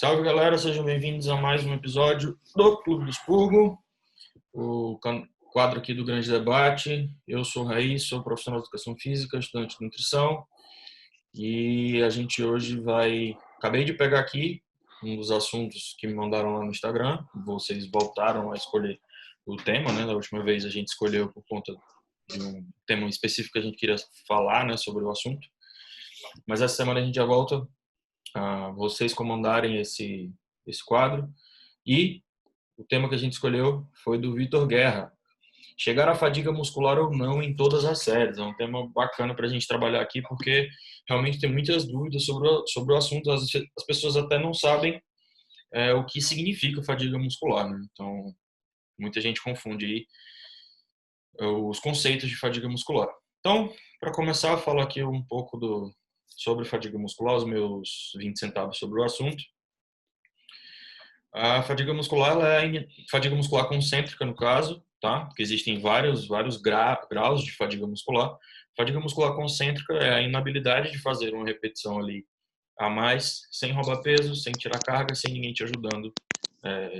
Salve, galera, sejam bem-vindos a mais um episódio do Clube do Expurgo, o quadro aqui do Grande Debate. Eu sou o Raí, sou profissional de educação física, estudante de nutrição, e a gente hoje acabei de pegar aqui um dos assuntos que me mandaram lá no Instagram. Vocês voltaram a escolher o tema, né? Da última vez a gente escolheu por conta de um tema específico que a gente queria falar, né, sobre o assunto. Mas essa semana a gente já volta a vocês comandarem esse quadro. E o tema que a gente escolheu foi do Vitor Guerra. Chegar à fadiga muscular ou não em todas as séries. É um tema bacana para a gente trabalhar aqui, porque realmente tem muitas dúvidas sobre o assunto. As pessoas até não sabem o que significa fadiga muscular, né? Então, muita gente confunde aí os conceitos de fadiga muscular. Então, para começar, eu falo aqui um pouco sobre fadiga muscular, os meus 20 centavos sobre o assunto. A fadiga muscular, ela é fadiga muscular concêntrica, no caso, tá? Porque existem vários graus de fadiga muscular. Fadiga muscular concêntrica é a inabilidade de fazer uma repetição ali a mais, sem roubar peso, sem tirar carga, sem ninguém te ajudando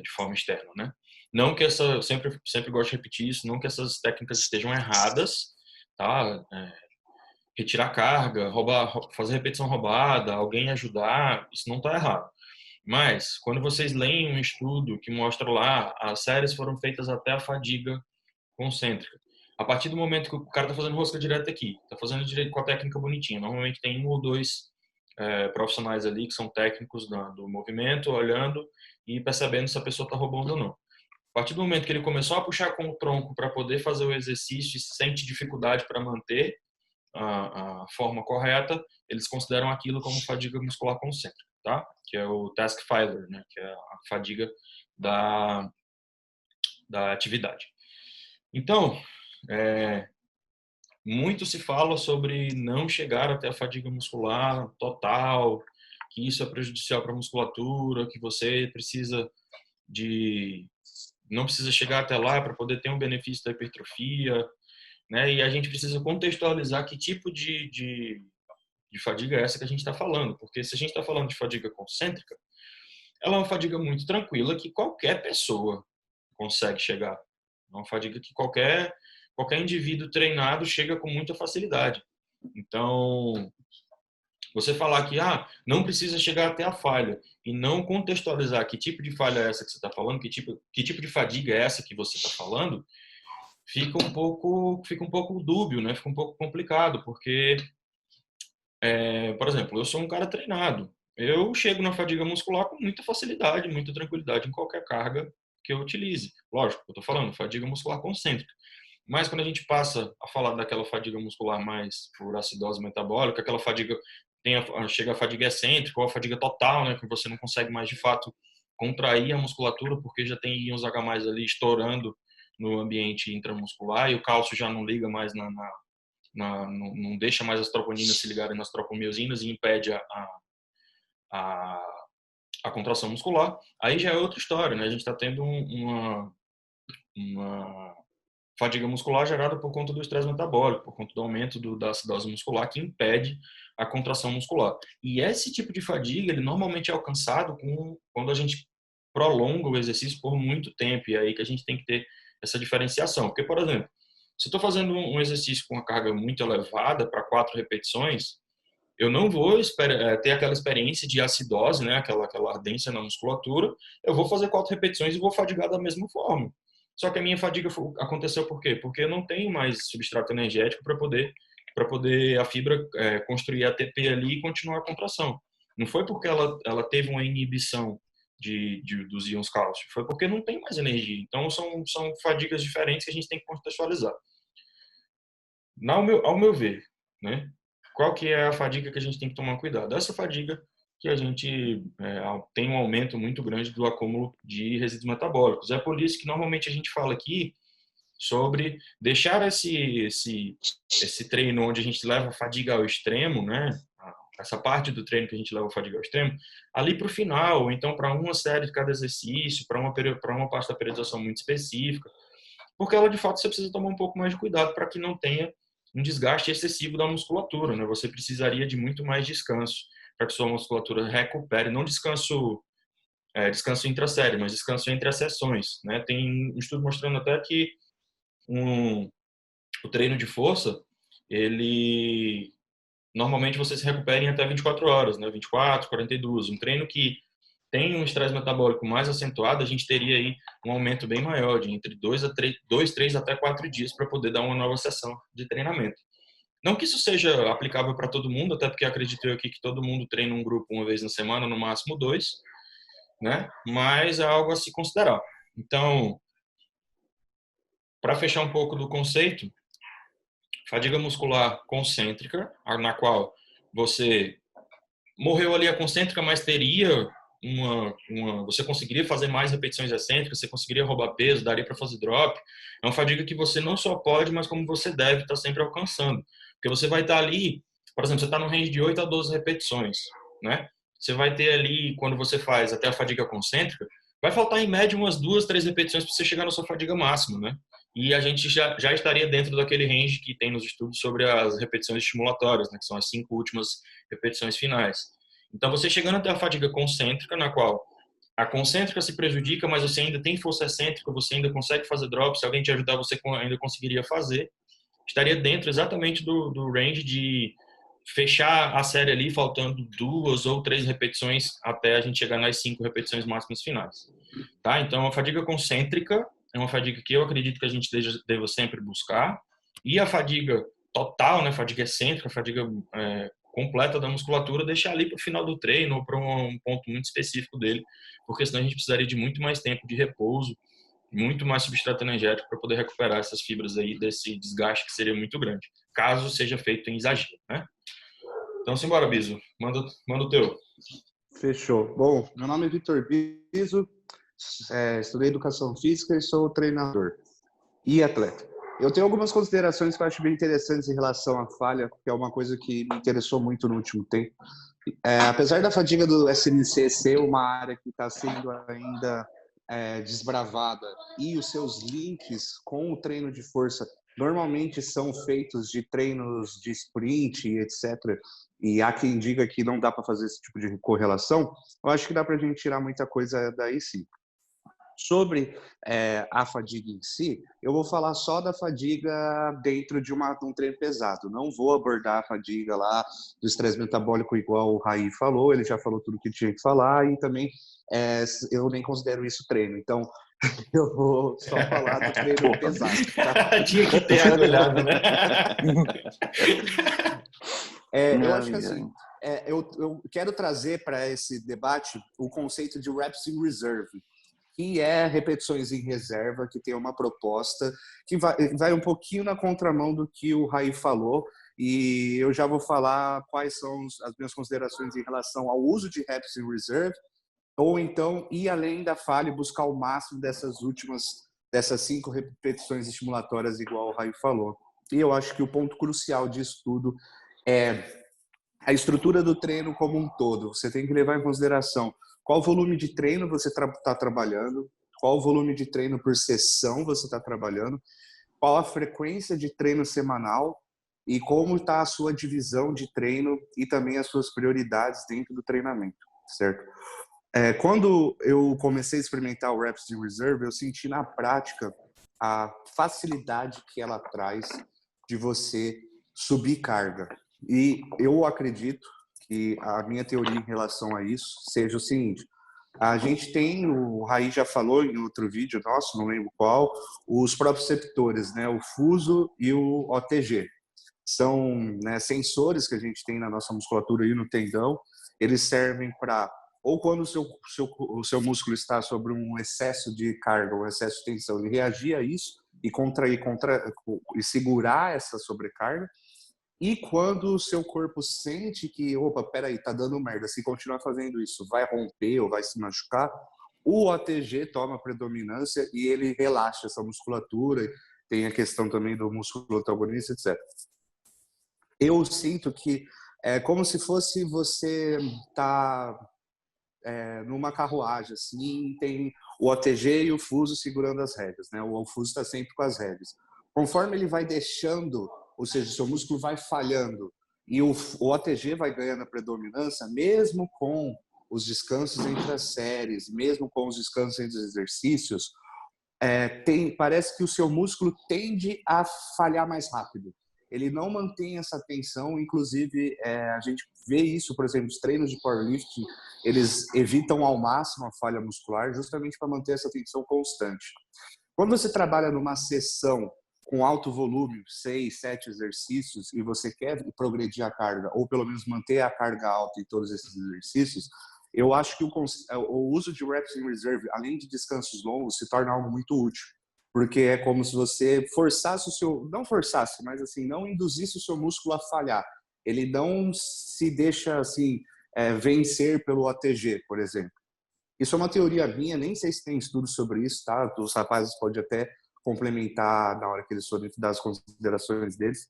de forma externa, né? Não que sempre gosto de repetir isso, não que essas técnicas estejam erradas, tá? Retirar carga, fazer repetição roubada, alguém ajudar, isso não está errado. Mas, quando vocês leem um estudo que mostra lá, as séries foram feitas até a fadiga concêntrica. A partir do momento que o cara está fazendo rosca direta aqui, está fazendo direito com a técnica bonitinha, normalmente tem um ou dois profissionais ali que são técnicos do movimento, olhando e percebendo se a pessoa está roubando ou não. A partir do momento que ele começou a puxar com o tronco para poder fazer o exercício e sente dificuldade para manter a forma correta, eles consideram aquilo como fadiga muscular concêntrica, tá? Que é o task failure, né? Que é a fadiga da atividade. Então, muito se fala sobre não chegar até a fadiga muscular total, que isso é prejudicial para a musculatura, que você não precisa chegar até lá para poder ter um benefício da hipertrofia, né? E a gente precisa contextualizar que tipo de fadiga é essa que a gente está falando, porque se a gente está falando de fadiga concêntrica, ela é uma fadiga muito tranquila que qualquer pessoa consegue chegar. É uma fadiga que qualquer indivíduo treinado chega com muita facilidade. Então, você falar que não precisa chegar até a falha e não contextualizar que tipo de falha é essa que você está falando, que tipo de fadiga é essa que você está falando, fica um pouco dúbio, né? Fica um pouco complicado, porque por exemplo, eu sou um cara treinado. Eu chego na fadiga muscular com muita facilidade, muita tranquilidade em qualquer carga que eu utilize. Lógico, eu estou falando fadiga muscular concêntrica. Mas quando a gente passa a falar daquela fadiga muscular mais por acidose metabólica, aquela fadiga chega a fadiga excêntrica ou a fadiga total, né, que você não consegue mais de fato contrair a musculatura porque já tem íons H+ ali estourando no ambiente intramuscular e o cálcio já não liga mais não deixa mais as troponinas se ligarem nas tropomiosinas e impede a, a contração muscular, aí já é outra história, né? A gente está tendo uma fadiga muscular gerada por conta do estresse metabólico, por conta do aumento da acidose muscular que impede a contração muscular. E esse tipo de fadiga, ele normalmente é alcançado quando a gente prolonga o exercício por muito tempo, e é aí que a gente tem que ter essa diferenciação. Porque, por exemplo, se eu estou fazendo um exercício com uma carga muito elevada para 4 repetições, eu não vou ter aquela experiência de acidose, né, aquela ardência na musculatura. Eu vou fazer 4 repetições e vou fadigar da mesma forma. Só que a minha fadiga aconteceu por quê? Porque eu não tenho mais substrato energético para poder a fibra construir ATP ali e continuar a contração. Não foi porque ela teve uma inibição dos íons cálcio, foi porque não tem mais energia. Então são fadigas diferentes que a gente tem que contextualizar. Ao meu ver, né? Qual que é a fadiga que a gente tem que tomar cuidado? Essa fadiga que a gente tem um aumento muito grande do acúmulo de resíduos metabólicos. É por isso que normalmente a gente fala aqui sobre deixar esse treino onde a gente leva a fadiga ao extremo, né? Essa parte do treino que a gente leva a fadiga ao extremo, ali para o final, ou então para uma série de cada exercício, para uma parte da periodização muito específica, porque ela de fato você precisa tomar um pouco mais de cuidado para que não tenha um desgaste excessivo da musculatura, né? Você precisaria de muito mais descanso para que sua musculatura recupere, não descanso descanso intrasérie, mas descanso entre as sessões, né? Tem um estudo mostrando até que o treino de força, ele normalmente você se recupera em até 24 horas, né? 24, 42. Um treino que tem um estresse metabólico mais acentuado, a gente teria aí um aumento bem maior, de entre 3 até 4 dias para poder dar uma nova sessão de treinamento. Não que isso seja aplicável para todo mundo, até porque acredito eu aqui que todo mundo treina um grupo uma vez na semana, no máximo 2, né? Mas é algo a se considerar. Então, para fechar um pouco do conceito, fadiga muscular concêntrica, na qual você morreu ali a concêntrica, mas teria você conseguiria fazer mais repetições excêntricas, você conseguiria roubar peso, daria para fazer drop. É uma fadiga que você não só pode, mas como você deve estar sempre alcançando. Porque você vai estar ali, por exemplo, você está no range de 8 a 12 repetições, né? Você vai ter ali, quando você faz até a fadiga concêntrica, vai faltar em média umas 2, 3 repetições para você chegar na sua fadiga máxima, né? E a gente já estaria dentro daquele range que tem nos estudos sobre as repetições estimulatórias, né? Que são as 5 últimas repetições finais. Então, você chegando até a fadiga concêntrica, na qual a concêntrica se prejudica, mas você ainda tem força excêntrica, você ainda consegue fazer drop, se alguém te ajudar, você ainda conseguiria fazer. Estaria dentro exatamente do range de fechar a série ali, faltando 2 ou 3 repetições até a gente chegar nas 5 repetições máximas finais. Tá? Então, a fadiga concêntrica é uma fadiga que eu acredito que a gente deva sempre buscar. E a fadiga total, né, fadiga excêntrica, fadiga completa da musculatura, deixar ali para o final do treino ou para um ponto muito específico dele, porque senão a gente precisaria de muito mais tempo de repouso, muito mais substrato energético para poder recuperar essas fibras aí desse desgaste que seria muito grande, caso seja feito em exagero, né? Então, simbora, Biso. Manda o teu. Fechou. Bom, meu nome é Vitor Biso, estudei Educação Física e sou treinador e atleta. Eu tenho algumas considerações que eu acho bem interessantes em relação à falha, que é uma coisa que me interessou muito no último tempo. Apesar da fadiga do SNC ser uma área que está sendo ainda desbravada e os seus links com o treino de força normalmente são feitos de treinos de sprint, etc. E há quem diga que não dá para fazer esse tipo de correlação, eu acho que dá para a gente tirar muita coisa daí sim. Sobre a fadiga em si, eu vou falar só da fadiga dentro de um treino pesado. Não vou abordar a fadiga lá do estresse metabólico igual o Raí falou, ele já falou tudo que tinha que falar e também eu nem considero isso treino. Então, eu vou só falar do treino pesado. Tá? Tinha que ter agulhado, né? Eu acho que assim, eu quero trazer para esse debate o conceito de reps in reserve, que é repetições em reserva, que tem uma proposta que vai um pouquinho na contramão do que o Raí falou, e eu já vou falar quais são as minhas considerações em relação ao uso de reps in reserve, ou então ir além da falha e buscar o máximo dessas 5 repetições estimulatórias, igual o Raí falou. E eu acho que o ponto crucial disso tudo é a estrutura do treino como um todo. Você tem que levar em consideração qual volume de treino você está trabalhando, qual volume de treino por sessão você está trabalhando, qual a frequência de treino semanal e como está a sua divisão de treino e também as suas prioridades dentro do treinamento, certo? Quando eu comecei a experimentar o Reps in Reserve, eu senti na prática a facilidade que ela traz de você subir carga. E eu acredito que a minha teoria em relação a isso seja o seguinte: a gente tem, o Raí já falou em outro vídeo nosso, não lembro qual, os proprioceptores, né? O fuso e o OTG. São, né, sensores que a gente tem na nossa musculatura e no tendão. Eles servem para, ou quando o seu músculo está sobre um excesso de carga, um excesso de tensão, ele reagir a isso e contrair e segurar essa sobrecarga. E quando o seu corpo sente que, opa, peraí, tá dando merda, se continuar fazendo isso, vai romper ou vai se machucar, o OTG toma predominância e ele relaxa essa musculatura. Tem a questão também do músculo antagonista, etc. Eu sinto que é como se fosse você tá numa carruagem, assim, tem o OTG e o fuso segurando as rédeas, né? O fuso está sempre com as rédeas. Conforme ele vai deixando, ou seja, seu músculo vai falhando e o OTG vai ganhando a predominância, mesmo com os descansos entre as séries, mesmo com os descansos entre os exercícios, parece que o seu músculo tende a falhar mais rápido. Ele não mantém essa tensão, inclusive a gente vê isso, por exemplo, os treinos de powerlifting, eles evitam ao máximo a falha muscular justamente para manter essa tensão constante. Quando você trabalha numa sessão com alto volume, 6, 7 exercícios, e você quer progredir a carga, ou pelo menos manter a carga alta em todos esses exercícios, eu acho que o uso de reps in reserve, além de descansos longos, se torna algo muito útil. Porque é como se você forçasse não forçasse, mas assim, não induzisse o seu músculo a falhar. Ele não se deixa assim vencer pelo ATG, por exemplo. Isso é uma teoria minha, nem sei se tem estudos sobre isso, tá? Os rapazes podem até complementar na hora que eles forem dar as considerações deles.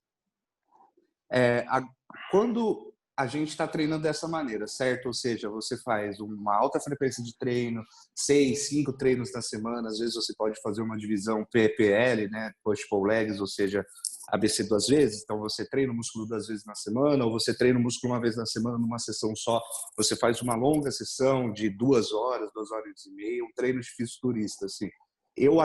Quando a gente está treinando dessa maneira, certo? Ou seja, você faz uma alta frequência de treino, 6, 5 treinos na semana, às vezes você pode fazer uma divisão PPL, né? Push-pull legs, ou seja, ABC 2 vezes, então você treina o músculo 2 vezes na semana, ou você treina o músculo 1 vez na semana numa sessão só, você faz uma longa sessão de 2 horas, 2 horas e meia, um treino de fisiculturista, assim. Eu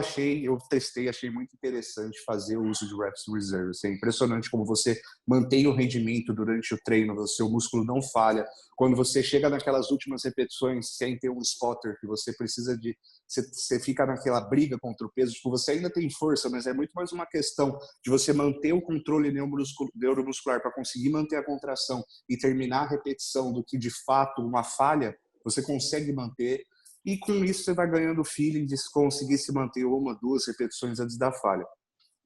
testei, achei muito interessante fazer o uso de reps reserve. É impressionante como você mantém o rendimento durante o treino, o seu músculo não falha. Quando você chega naquelas últimas repetições sem ter um spotter, que você precisa de... Você fica naquela briga contra o peso, tipo, você ainda tem força, mas é muito mais uma questão de você manter o controle neuromuscular para conseguir manter a contração e terminar a repetição do que, de fato, uma falha, você consegue manter. E com isso você vai ganhando o feeling de conseguir se manter 1 ou 2 repetições antes da falha.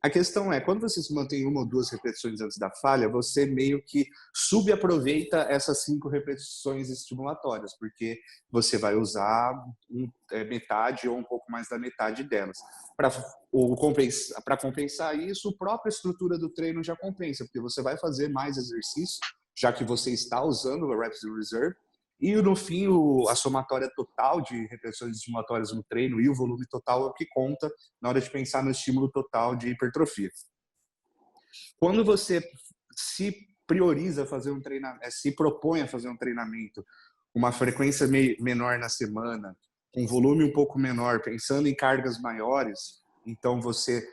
A questão é, quando você se mantém 1 ou 2 repetições antes da falha, você meio que subaproveita essas 5 repetições estimulatórias, porque você vai usar metade ou um pouco mais da metade delas. Para compensar isso, a própria estrutura do treino já compensa, porque você vai fazer mais exercício, já que você está usando o reps in reserve, e no fim, a somatória total de repetições estimulatórias no treino e o volume total é o que conta na hora de pensar no estímulo total de hipertrofia. Quando você se prioriza fazer um treinamento, se propõe a fazer um treinamento, uma frequência menor na semana, um volume um pouco menor, pensando em cargas maiores, então você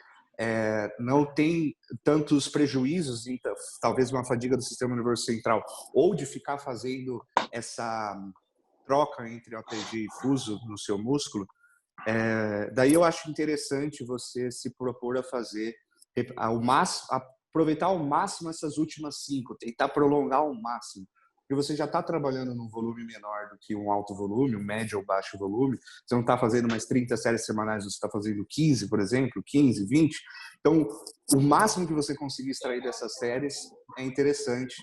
não tem tantos prejuízos, então, talvez uma fadiga do sistema nervoso central, ou de ficar fazendo essa troca entre OTG e fuso no seu músculo, daí eu acho interessante você se propor a fazer ao máximo, aproveitar ao máximo essas últimas 5, tentar prolongar ao máximo. Porque você já está trabalhando num volume menor do que um alto volume, um médio ou baixo volume, você não está fazendo mais 30 séries semanais, você está fazendo 15, por exemplo, 15, 20. Então, o máximo que você conseguir extrair dessas séries é interessante,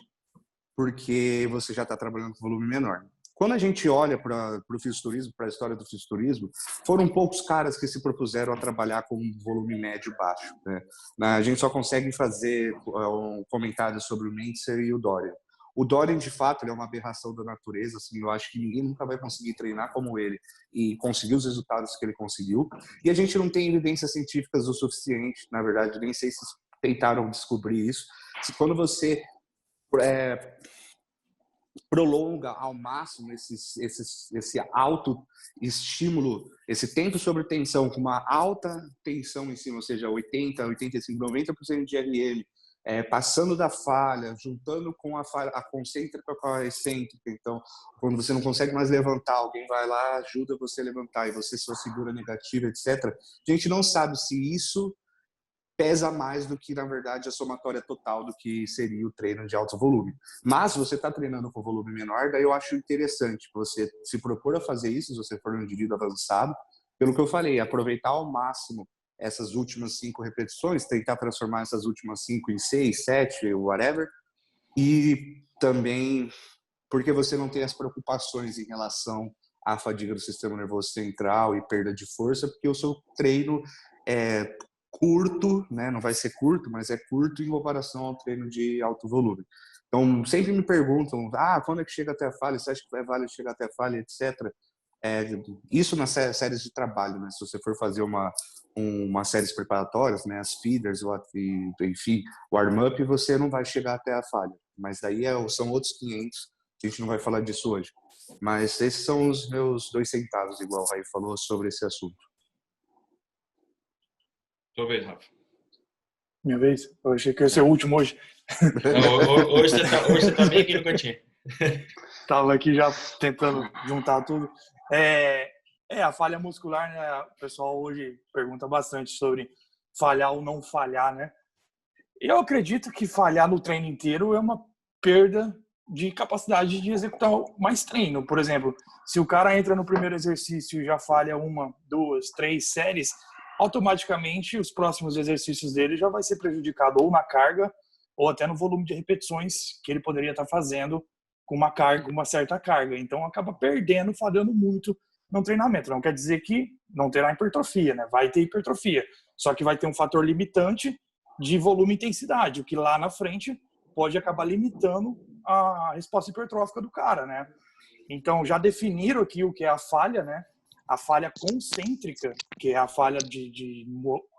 porque você já está trabalhando com volume menor. Quando a gente olha para o fisiculturismo, para a história do fisiculturismo, foram poucos caras que se propuseram a trabalhar com um volume médio baixo, né? A gente só consegue fazer um comentário sobre o Mentzer e o Dorian. O Dorian, de fato, ele é uma aberração da natureza, assim, eu acho que ninguém nunca vai conseguir treinar como ele e conseguir os resultados que ele conseguiu. E a gente não tem evidências científicas o suficiente, na verdade, nem sei se tentaram descobrir isso. Quando você prolonga ao máximo esse alto estímulo, esse tempo sobre tensão com uma alta tensão em cima, ou seja, 80, 85, 90% de RM, passando da falha, juntando com a falha, a concêntrica com a excêntrica. Então, quando você não consegue mais levantar, alguém vai lá, ajuda você a levantar e você só segura negativa, etc. A gente não sabe se isso pesa mais do que, na verdade, a somatória total do que seria o treino de alto volume. Mas se você está treinando com volume menor, daí eu acho interessante você se propor a fazer isso, se você for um indivíduo avançado, pelo que eu falei, aproveitar ao máximo essas últimas 5 repetições, tentar transformar essas últimas 5 em 6, 7, whatever, e também porque você não tem as preocupações em relação à fadiga do sistema nervoso central e perda de força, porque o seu treino é curto, né? Não vai ser curto, mas é curto em comparação ao treino de alto volume. Então, sempre me perguntam, quando é que chega até a falha? Você acha que é válido chegar até a falha, etc. Isso nas séries de trabalho, né? Se você for fazer uma séries preparatórias, né? As feeders, enfim, warm-up, você não vai chegar até a falha. Mas daí são outros 500, a gente não vai falar disso hoje. Mas esses são os meus 2 centavos, igual o Raí falou, sobre esse assunto. Tua vez, Rafa. Minha vez? Eu achei que ia ser o último hoje. Não, hoje você tá bem aqui no cantinho. Tava aqui já tentando juntar tudo. A falha muscular, né? O pessoal hoje pergunta bastante sobre falhar ou não falhar, né? Eu acredito que falhar no treino inteiro é uma perda de capacidade de executar mais treino. Por exemplo, se o cara entra no primeiro exercício e já falha 1, 2, 3 séries, automaticamente os próximos exercícios dele já vai ser prejudicado ou na carga ou até no volume de repetições que ele poderia estar fazendo com uma certa carga. Então acaba perdendo, falhando muito no treinamento. Não quer dizer que não terá hipertrofia, né? Vai ter hipertrofia, só que vai ter um fator limitante de volume e intensidade, o que lá na frente pode acabar limitando a resposta hipertrófica do cara, né? Então já definiram aqui o que é a falha, né? A falha concêntrica, que é a falha de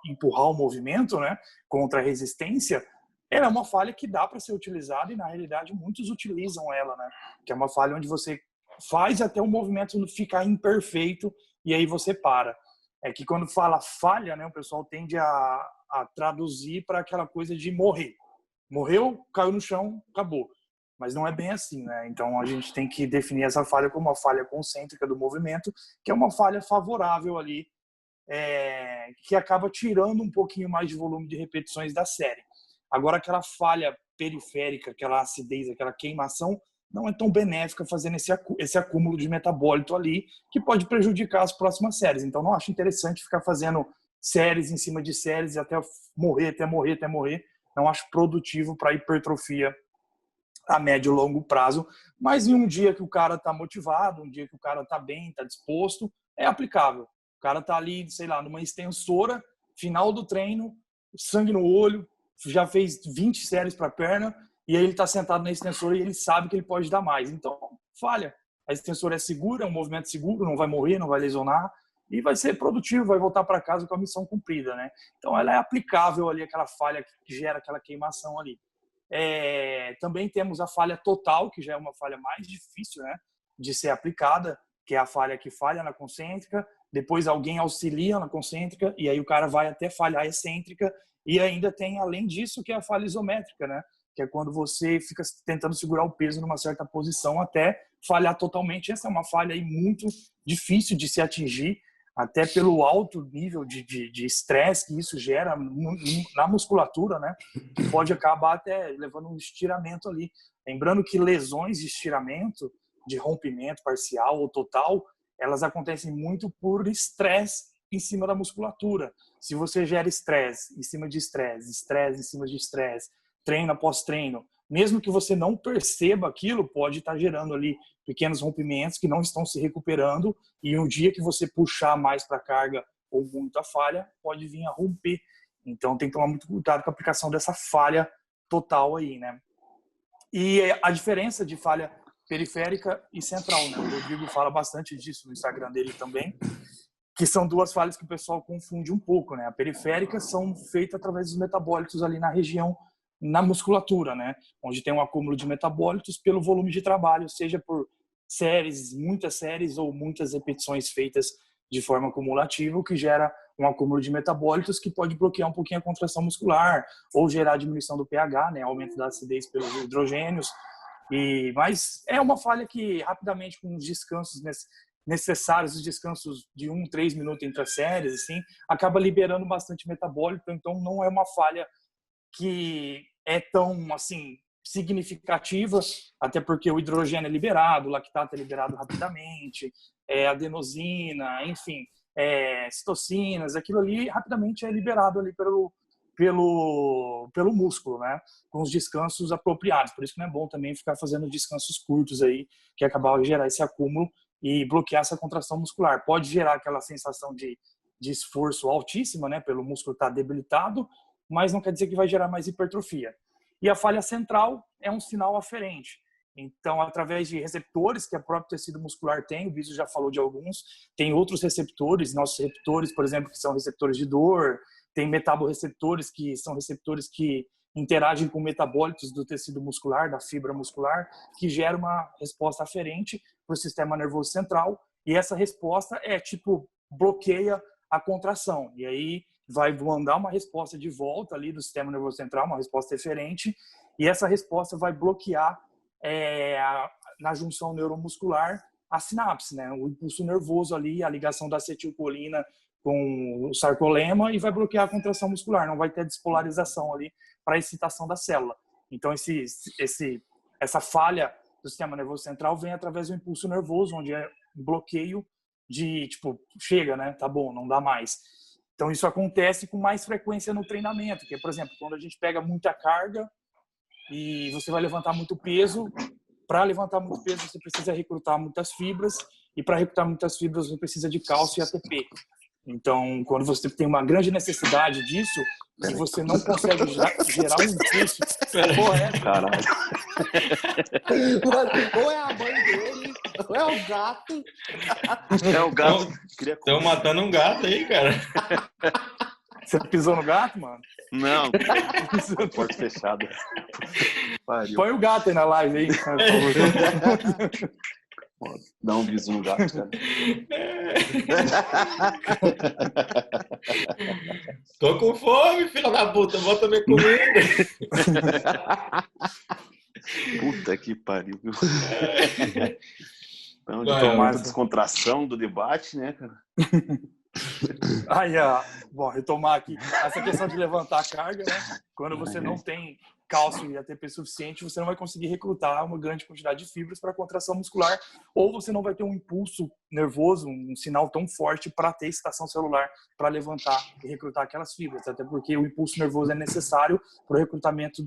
empurrar o movimento, né, contra a resistência, ela é uma falha que dá para ser utilizada e, na realidade, muitos utilizam ela, né? Que é uma falha onde você faz até o movimento ficar imperfeito e aí você para. É que quando fala falha, né, o pessoal tende a traduzir para aquela coisa de morrer. Morreu, caiu no chão, acabou. Mas não é bem assim, né? Então a gente tem que definir essa falha como uma falha concêntrica do movimento, que é uma falha favorável ali, que acaba tirando um pouquinho mais de volume de repetições da série. Agora, aquela falha periférica, aquela acidez, aquela queimação, não é tão benéfica fazendo esse acúmulo de metabólito ali, que pode prejudicar as próximas séries. Então, não acho interessante ficar fazendo séries em cima de séries até morrer. Não acho produtivo para hipertrofia a médio e longo prazo. Mas em um dia que o cara está motivado, um dia que o cara está bem, está disposto, é aplicável. O cara está ali, sei lá, numa extensora, final do treino, sangue no olho, já fez 20 séries para a perna, e aí ele está sentado na extensora e ele sabe que ele pode dar mais. Então, falha. A extensora é segura, é um movimento seguro, não vai morrer, não vai lesionar, e vai ser produtivo, vai voltar para casa com a missão cumprida, né? Então, ela é aplicável ali, aquela falha que gera aquela queimação ali. Também temos a falha total, que já é uma falha mais difícil, né, de ser aplicada, que é a falha que falha na concêntrica, depois alguém auxilia na concêntrica, e aí o cara vai até falhar excêntrica, e ainda tem, além disso, que é a falha isométrica, né, que é quando você fica tentando segurar o peso numa certa posição até falhar totalmente. Essa é uma falha aí muito difícil de se atingir, até pelo alto nível de estresse que isso gera na musculatura, né? Que pode acabar até levando um estiramento ali. Lembrando que lesões de estiramento, de rompimento parcial ou total, elas acontecem muito por estresse em cima da musculatura. Se você gera estresse em cima de estresse, estresse em cima de estresse, treino após treino, mesmo que você não perceba aquilo, pode estar gerando ali pequenos rompimentos que não estão se recuperando, e um dia que você puxar mais para a carga ou muito a falha, pode vir a romper. Então tem que tomar muito cuidado com a aplicação dessa falha total aí, né? E a diferença de falha periférica e central, né? O Rodrigo fala bastante disso no Instagram dele também, que são duas falhas que o pessoal confunde um pouco, né? A periférica são feitas através dos metabólitos ali na região, na musculatura, né? Onde tem um acúmulo de metabólitos pelo volume de trabalho, seja por séries, muitas séries ou muitas repetições feitas de forma cumulativa, o que gera um acúmulo de metabólitos que pode bloquear um pouquinho a contração muscular ou gerar diminuição do pH, né? Aumento da acidez pelos hidrogênios. Mas é uma falha que rapidamente, com os descansos necessários, os descansos de 3 minutos entre as séries, assim, acaba liberando bastante metabólito. Então não é uma falha que é tão, assim, significativa, até porque o hidrogênio é liberado, o lactato é liberado rapidamente, adenosina, enfim, citocinas, aquilo ali rapidamente é liberado ali pelo músculo, né? Com os descansos apropriados. Por isso que não é bom também ficar fazendo descansos curtos aí, que acabar de gerar esse acúmulo e bloquear essa contração muscular. Pode gerar aquela sensação de esforço altíssima, né? Pelo músculo estar debilitado, mas não quer dizer que vai gerar mais hipertrofia. E a falha central é um sinal aferente. Então, através de receptores que o próprio tecido muscular tem, o Biso já falou de alguns, tem outros receptores, nossos receptores, por exemplo, que são receptores de dor, tem metaborreceptores, que são receptores que interagem com metabólitos do tecido muscular, da fibra muscular, que gera uma resposta aferente para o sistema nervoso central, e essa resposta bloqueia a contração, e aí vai mandar uma resposta de volta ali do sistema nervoso central, uma resposta eferente, e essa resposta vai bloquear na junção neuromuscular a sinapse, né? O impulso nervoso ali, a ligação da acetilcolina com o sarcolema, e vai bloquear a contração muscular, não vai ter despolarização ali para a excitação da célula. Então, essa falha do sistema nervoso central vem através do impulso nervoso, onde é um bloqueio de, chega, né? Tá bom, não dá mais. Então, isso acontece com mais frequência no treinamento, que é, por exemplo, quando a gente pega muita carga e você vai levantar muito peso. Para levantar muito peso, você precisa recrutar muitas fibras, e para recrutar muitas fibras, você precisa de cálcio e ATP. Então, quando você tem uma grande necessidade disso, e você não consegue gerar um impulso... Caralho. Ou é a mãe dele, ou é o gato. É o gato. Estão matando um gato aí, cara. Você pisou no gato, mano? Não, porta fechada. Põe o gato aí na live aí. Dá um bisu no gato, cara. Tô com fome, filha da puta. Bota minha comida. Puta que pariu. Então, já tomou muita descontração do debate, né, cara? Bom, retomar aqui essa questão de levantar a carga, né? Quando você não tem cálcio e ATP suficiente, você não vai conseguir recrutar uma grande quantidade de fibras para a contração muscular, ou você não vai ter um impulso nervoso, um sinal tão forte para ter excitação celular para levantar e recrutar aquelas fibras, até porque o impulso nervoso é necessário para o recrutamento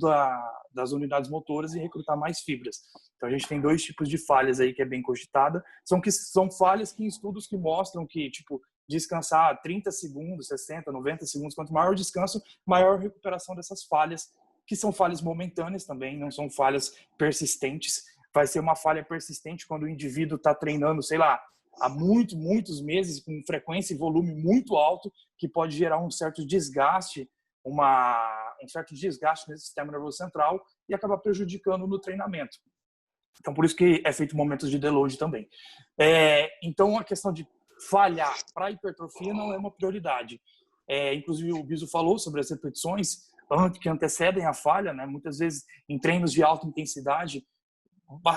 das unidades motoras e recrutar mais fibras. Então a gente tem dois tipos de falhas aí que é bem cogitada, são falhas que em estudos que mostram que, descansar 30 segundos, 60, 90 segundos, quanto maior o descanso, maior a recuperação dessas falhas, que são falhas momentâneas também, não são falhas persistentes. Vai ser uma falha persistente quando o indivíduo está treinando, sei lá, há muitos meses, com frequência e volume muito alto, que pode gerar um certo desgaste, nesse sistema nervoso central e acabar prejudicando no treinamento. Então, por isso que é feito momentos de deload também. Então, a questão de falhar para hipertrofia não é uma prioridade. Inclusive, o Biso falou sobre as repetições que antecedem a falha, né? Muitas vezes em treinos de alta intensidade,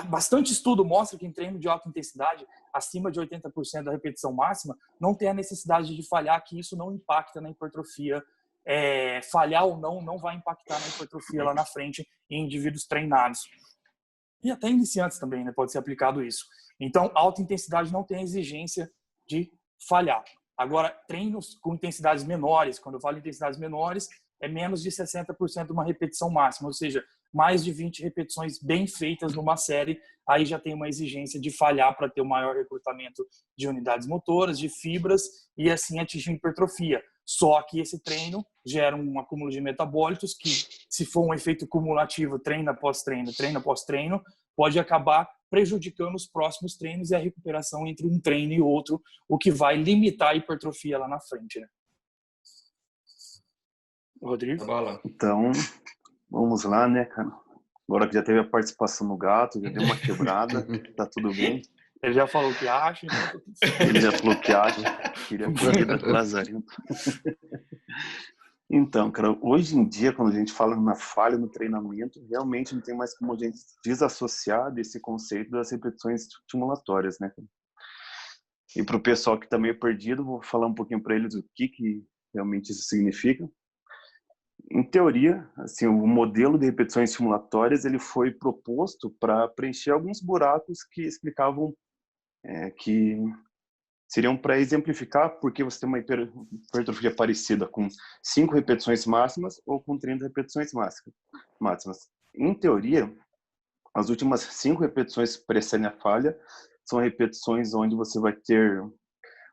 bastante estudo mostra que em treino de alta intensidade, acima de 80% da repetição máxima, não tem a necessidade de falhar, que isso não impacta na hipertrofia. Falhar ou não vai impactar na hipertrofia lá na frente em indivíduos treinados. E até iniciantes também, né? Pode ser aplicado isso. Então, alta intensidade não tem exigência de falhar. Agora, treinos com intensidades menores, quando eu falo intensidades menores, é menos de 60% de uma repetição máxima, ou seja, mais de 20 repetições bem feitas numa série, aí já tem uma exigência de falhar para ter o maior recrutamento de unidades motoras, de fibras, e assim atingir hipertrofia. Só que esse treino gera um acúmulo de metabólitos que, se for um efeito cumulativo, treino após treino, pode acabar prejudicando os próximos treinos e a recuperação entre um treino e outro, o que vai limitar a hipertrofia lá na frente, né? Rodrigo? Então, vamos lá, né, cara? Agora que já teve a participação no gato, já deu uma quebrada, tá tudo bem. Ele já falou que acha, então... Ele já falou que acha, queria corrida lazarento. Então, cara, hoje em dia, quando a gente fala na falha no treinamento, realmente não tem mais como a gente desassociar desse conceito das repetições estimulatórias, né? E para o pessoal que está meio perdido, vou falar um pouquinho para eles o que realmente isso significa. Em teoria, assim, o modelo de repetições estimulatórias ele foi proposto para preencher alguns buracos que explicavam que seriam para exemplificar porque você tem uma hipertrofia parecida com 5 repetições máximas ou com 30 repetições máximas. Em teoria, as últimas 5 repetições que precedem a falha são repetições onde você vai ter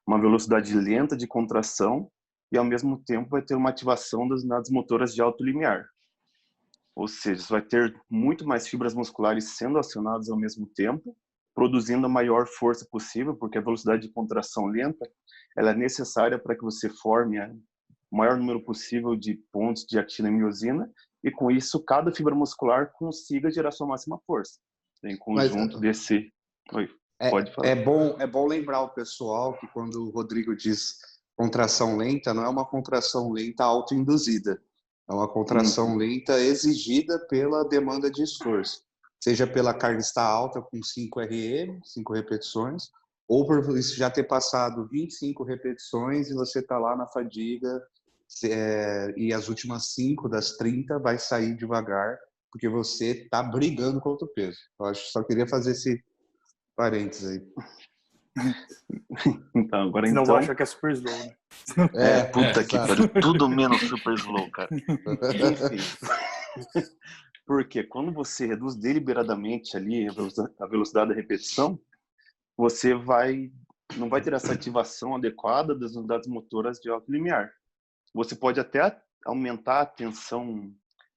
uma velocidade lenta de contração e, ao mesmo tempo, vai ter uma ativação das unidades motoras de alto limiar. Ou seja, você vai ter muito mais fibras musculares sendo acionadas ao mesmo tempo, produzindo a maior força possível, porque a velocidade de contração lenta ela é necessária para que você forme o maior número possível de pontos de actina e miosina, e com isso cada fibra muscular consiga gerar sua máxima força. Em conjunto desse... Oi, pode falar. É bom lembrar o pessoal que quando o Rodrigo diz contração lenta, não é uma contração lenta autoinduzida. É uma contração lenta exigida pela demanda de esforço. Seja pela carga estar alta com 5 RM, 5 repetições, ou por isso já ter passado 25 repetições e você está lá na fadiga e as últimas 5 das 30 vai sair devagar, porque você está brigando contra o peso. Eu acho que só queria fazer esse parênteses aí. Então, agora Senão vou achar que é super slow, né? Puta que pariu, tudo menos super slow, cara. Enfim. Porque quando você reduz deliberadamente ali a velocidade da repetição, você não vai ter essa ativação adequada das unidades motoras de alto limiar. Você pode até aumentar a tensão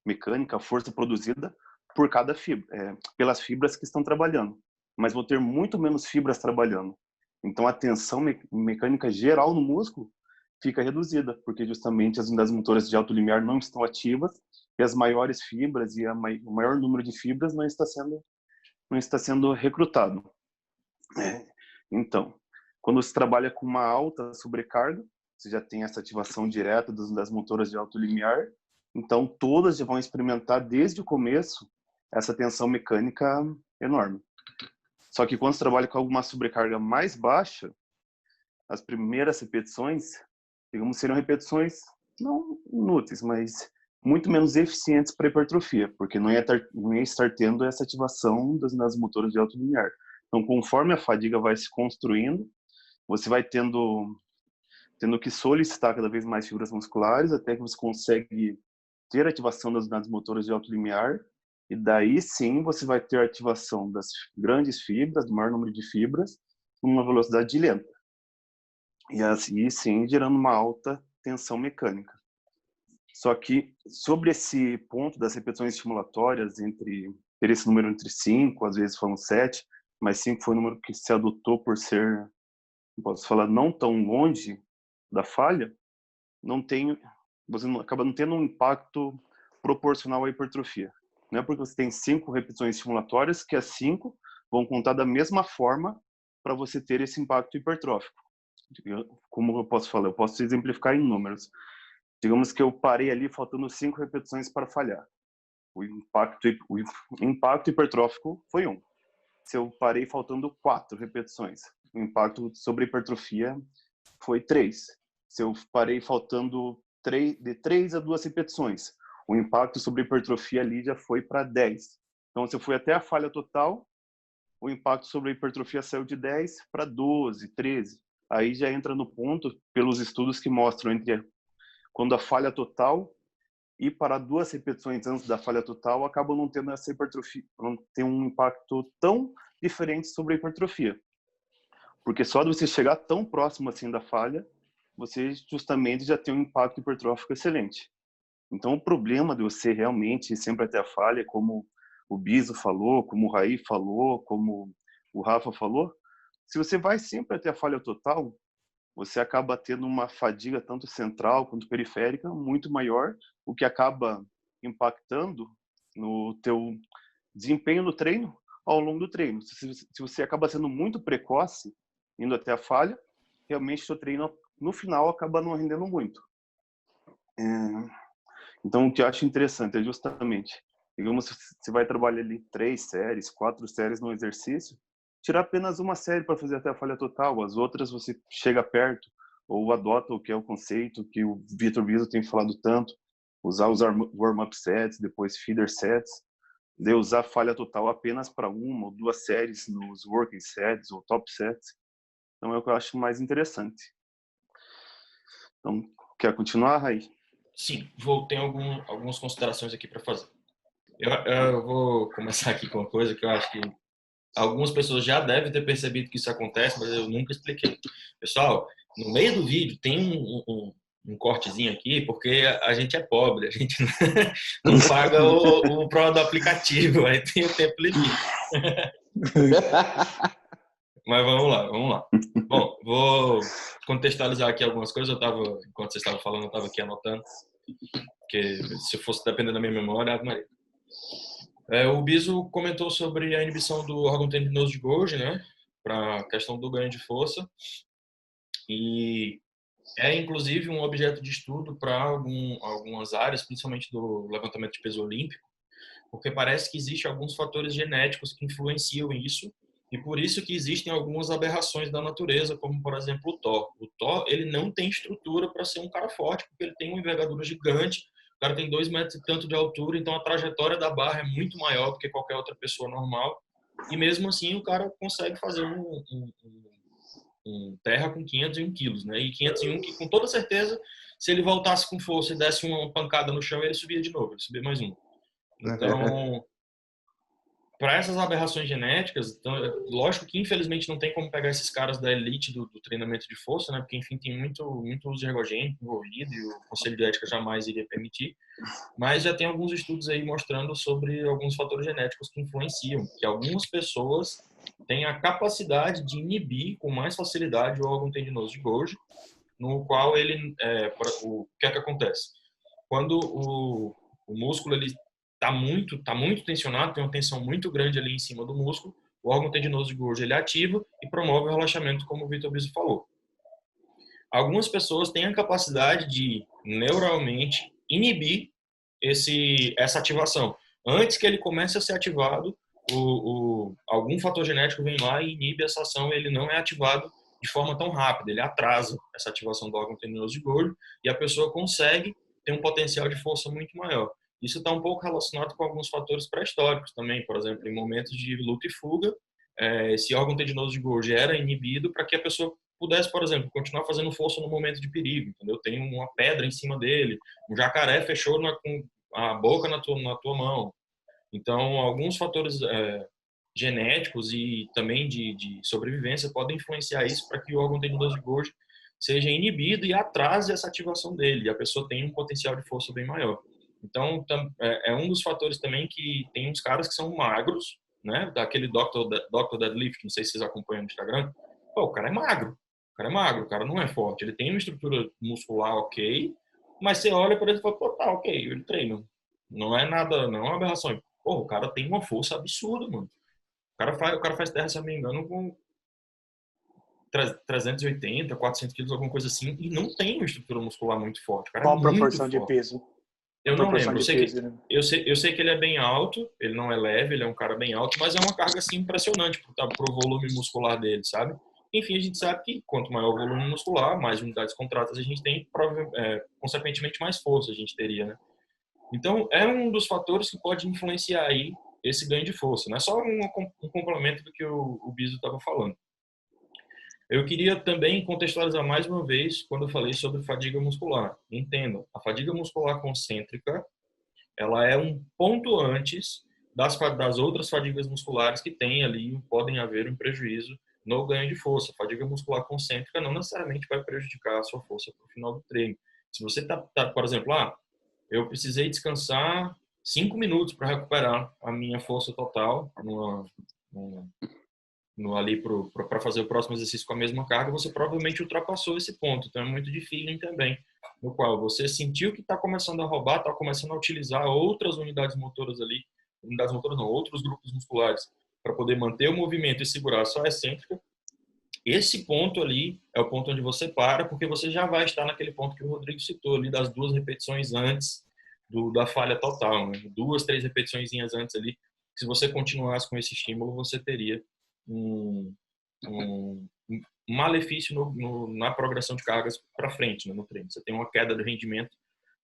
mecânica, a força produzida por cada fibra, pelas fibras que estão trabalhando, mas vou ter muito menos fibras trabalhando. Então a tensão mecânica geral no músculo fica reduzida, porque justamente as unidades motoras de alto limiar não estão ativas e as maiores fibras e o maior número de fibras não está sendo recrutado. Então, quando se trabalha com uma alta sobrecarga, você já tem essa ativação direta das unidades motoras de alto limiar, então todas já vão experimentar desde o começo essa tensão mecânica enorme. Só que quando você trabalha com alguma sobrecarga mais baixa, as primeiras repetições, digamos, seriam repetições não inúteis, mas muito menos eficientes para a hipertrofia, porque não ia estar tendo essa ativação das unidades motoras de alto limiar. Então, conforme a fadiga vai se construindo, você vai tendo que solicitar cada vez mais fibras musculares, até que você consegue ter ativação das unidades motoras de alto limiar, e daí sim você vai ter a ativação das grandes fibras, do maior número de fibras, numa velocidade lenta. E assim sim gerando uma alta tensão mecânica. Só que sobre esse ponto das repetições estimulatórias, ter esse número entre 5, às vezes foram 7, mas 5 foi o número que se adotou por ser, posso falar, não tão longe da falha, você acaba não tendo um impacto proporcional à hipertrofia. Não é porque você tem 5 repetições estimulatórias que as 5 vão contar da mesma forma para você ter esse impacto hipertrófico. Como eu posso falar? Eu posso exemplificar em números. Digamos que eu parei ali faltando 5 repetições para falhar. O impacto hipertrófico foi 1. Se eu parei faltando 4 repetições, o impacto sobre a hipertrofia foi 3. Se eu parei faltando de 3 a 2 repetições, o impacto sobre a hipertrofia ali já foi para 10. Então, se eu fui até a falha total, o impacto sobre a hipertrofia saiu de 10 para 12, 13. Aí já entra no ponto, pelos estudos que mostram quando a falha total e para 2 repetições antes da falha total, acaba não tendo essa hipertrofia, não tem um impacto tão diferente sobre a hipertrofia. Porque só de você chegar tão próximo assim da falha, você justamente já tem um impacto hipertrófico excelente. Então, o problema de você realmente ir sempre até a falha, como o Biso falou, como o Raí falou, como o Rafa falou, se você vai sempre até a falha total, você acaba tendo uma fadiga tanto central quanto periférica muito maior, o que acaba impactando no teu desempenho no treino ao longo do treino. Se você acaba sendo muito precoce, indo até a falha, realmente o seu treino no final acaba não rendendo muito. Então, o que eu acho interessante é justamente, digamos, você vai trabalhar ali 3 séries, 4 séries no exercício, tirar apenas uma série para fazer até a falha total, as outras você chega perto, ou adota o que é o conceito que o Vitor Biso tem falado tanto, usar os warm-up sets, depois feeder sets, de usar falha total apenas para 1 ou 2 séries nos working sets ou top sets. Então é o que eu acho mais interessante. Então, quer continuar, Raí? Sim, tem algumas considerações aqui para fazer. Eu vou começar aqui com uma coisa que eu acho que algumas pessoas já devem ter percebido que isso acontece, mas eu nunca expliquei. Pessoal, no meio do vídeo tem um cortezinho aqui, porque a gente é pobre, a gente não paga o Pro do aplicativo, aí tem o tempo limite. Mas vamos lá. Bom, vou contextualizar aqui algumas coisas. Enquanto vocês estavam falando, eu estava aqui anotando, porque se fosse depender da minha memória, Ave Maria. O Biso comentou sobre a inibição do órgão tendinoso de Golgi, né, para a questão do ganho de força, e é inclusive um objeto de estudo para algumas áreas, principalmente do levantamento de peso olímpico, porque parece que existem alguns fatores genéticos que influenciam isso, e por isso que existem algumas aberrações da natureza, como por exemplo o Thor. O Thor, ele não tem estrutura para ser um cara forte, porque ele tem uma envergadura gigante, o cara tem 2 metros e tanto de altura, então a trajetória da barra é muito maior do que qualquer outra pessoa normal, e mesmo assim o cara consegue fazer um terra com 501 quilos, né? E 501 que com toda certeza, se ele voltasse com força e desse uma pancada no chão, ele subia de novo, ele subia mais um. Então, para essas aberrações genéticas, então, lógico que infelizmente não tem como pegar esses caras da elite do treinamento de força, né? Porque enfim tem muito uso ergogênico envolvido e o Conselho de Ética jamais iria permitir. Mas já tem alguns estudos aí mostrando sobre alguns fatores genéticos que influenciam, que algumas pessoas têm a capacidade de inibir com mais facilidade o órgão tendinoso de Golgi, no qual o que é que acontece? Quando o músculo ele tá muito tensionado, tem uma tensão muito grande ali em cima do músculo, o órgão tendinoso de Golgi ele ativa e promove o relaxamento, como o Vitor Biso falou. Algumas pessoas têm a capacidade de neuralmente inibir essa ativação. Antes que ele comece a ser ativado, algum fator genético vem lá e inibe essa ação, ele não é ativado de forma tão rápida, ele atrasa essa ativação do órgão tendinoso de Golgi e a pessoa consegue ter um potencial de força muito maior. Isso está um pouco relacionado com alguns fatores pré-históricos também, por exemplo, em momentos de luta e fuga, esse órgão tendinoso de Golgi era inibido para que a pessoa pudesse, por exemplo, continuar fazendo força no momento de perigo, entendeu? Tem uma pedra em cima dele, um jacaré fechou com a boca na tua mão. Então, alguns fatores genéticos e também de sobrevivência podem influenciar isso para que o órgão tendinoso de Golgi seja inibido e atrase essa ativação dele, e a pessoa tenha um potencial de força bem maior. Então, é um dos fatores também que tem uns caras que são magros, né? Daquele Dr. Deadlift, não sei se vocês acompanham no Instagram. Pô, o cara é magro. O cara não é forte. Ele tem uma estrutura muscular ok, mas você olha para ele e fala, pô, tá ok, ele treina. Não é nada, não é uma aberração. Pô, o cara tem uma força absurda, mano. O cara faz terra, se eu não me engano, com 380, 400 quilos, alguma coisa assim, e não tem uma estrutura muscular muito forte. O cara Qual é a muito proporção forte. de peso? Eu não lembro. Né? Eu sei que ele é bem alto, ele não é leve, ele é um cara bem alto, mas é uma carga assim impressionante pro volume muscular dele, sabe? Enfim, a gente sabe que quanto maior o volume muscular, mais unidades contratas a gente tem, consequentemente mais força a gente teria, né? Então, é um dos fatores que pode influenciar aí esse ganho de força. Não é só um complemento do que o Biso estava falando. Eu queria também contextualizar mais uma vez quando eu falei sobre fadiga muscular. Entendam, a fadiga muscular concêntrica, ela é um ponto antes das outras fadigas musculares que tem ali, podem haver um prejuízo no ganho de força. A fadiga muscular concêntrica não necessariamente vai prejudicar a sua força para o final do treino. Se você por exemplo, eu precisei descansar 5 minutos para recuperar a minha força total ali para fazer o próximo exercício com a mesma carga, você provavelmente ultrapassou esse ponto. Então é muito de feeling também, no qual você sentiu que está começando a roubar, está começando a utilizar outras unidades motoras ali, unidades motoras não, outros grupos musculares, para poder manter o movimento e segurar só a excêntrica. Esse ponto ali é o ponto onde você para, porque você já vai estar naquele ponto que o Rodrigo citou ali, das 2 repetições antes da falha total, né? 2, 3 repetições antes ali. Se você continuasse com esse estímulo, você teria um malefício na progressão de cargas para frente, né, no treino. Você tem uma queda de rendimento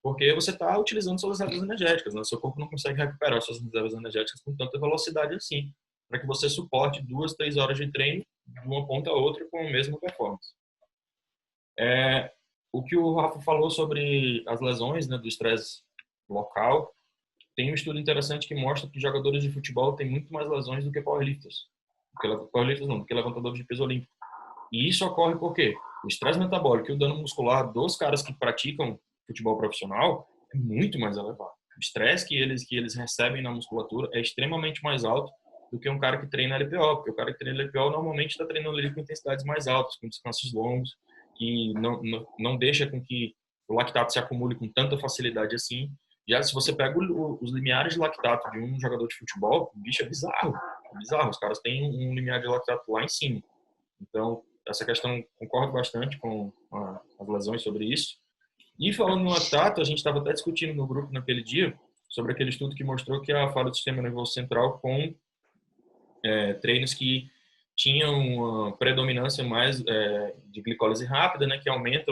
porque você está utilizando suas reservas energéticas, né? Seu corpo não consegue recuperar suas reservas energéticas com tanta velocidade assim, para que você suporte 2, 3 horas de treino de uma ponta a outra com a mesma performance. O que o Rafa falou sobre as lesões, né, do estresse local, tem um estudo interessante que mostra que jogadores de futebol têm muito mais lesões do que powerlifters. Do que levantadores de peso olímpico. E isso ocorre por quê? O estresse metabólico e o dano muscular dos caras que praticam futebol profissional é muito mais elevado. O estresse que eles recebem na musculatura é extremamente mais alto do que um cara que treina LPO, porque o cara que treina LPO normalmente está treinando ali com intensidades mais altas, com descansos longos, que não deixa com que o lactato se acumule com tanta facilidade assim. Já se você pega os limiares de lactato de um jogador de futebol, o bicho é bizarro. É bizarro. Os caras têm um limiar de lactato lá em cima. Então, essa questão, concordo bastante com as lesões sobre isso. E falando no lactato, a gente estava até discutindo no grupo naquele dia sobre aquele estudo que mostrou que a falha do sistema nervoso central com treinos que tinham uma predominância mais de glicólise rápida, né, que aumenta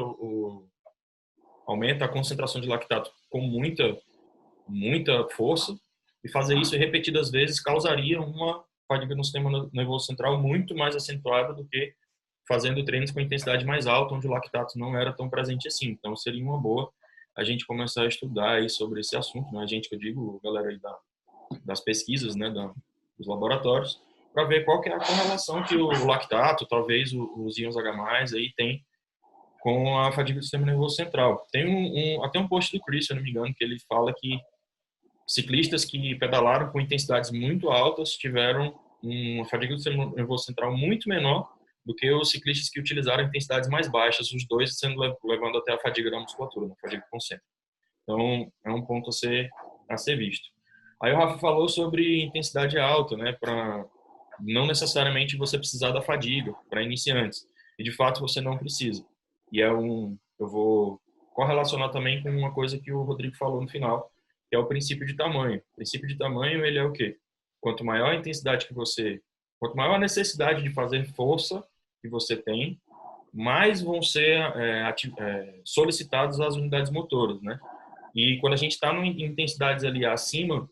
a concentração de lactato com muita força, e fazer isso repetidas vezes causaria uma fadiga no sistema nervoso central muito mais acentuada do que fazendo treinos com intensidade mais alta, onde o lactato não era tão presente assim. Então, seria uma boa a gente começar a estudar aí sobre esse assunto, né? A gente, que eu digo, galera aí das pesquisas, né, dos laboratórios, para ver qual que é a correlação que o lactato, talvez os íons H+, aí tem com a fadiga do sistema nervoso central. Tem até um post do Chris, se eu não me engano, que ele fala que ciclistas que pedalaram com intensidades muito altas tiveram uma fadiga do sistema nervoso central muito menor do que os ciclistas que utilizaram intensidades mais baixas, os dois levando até a fadiga da musculatura, a fadiga concêntrica. Então, é um ponto a ser visto. Aí o Rafa falou sobre intensidade alta, né, para não necessariamente você precisar da fadiga para iniciantes. E de fato você não precisa. E eu vou correlacionar também com uma coisa que o Rodrigo falou no final, que é o princípio de tamanho. O princípio de tamanho, ele é o quê? Quanto maior a intensidade quanto maior a necessidade de fazer força que você tem, mais vão ser solicitadas as unidades motoras, né? E quando a gente está em intensidades ali acima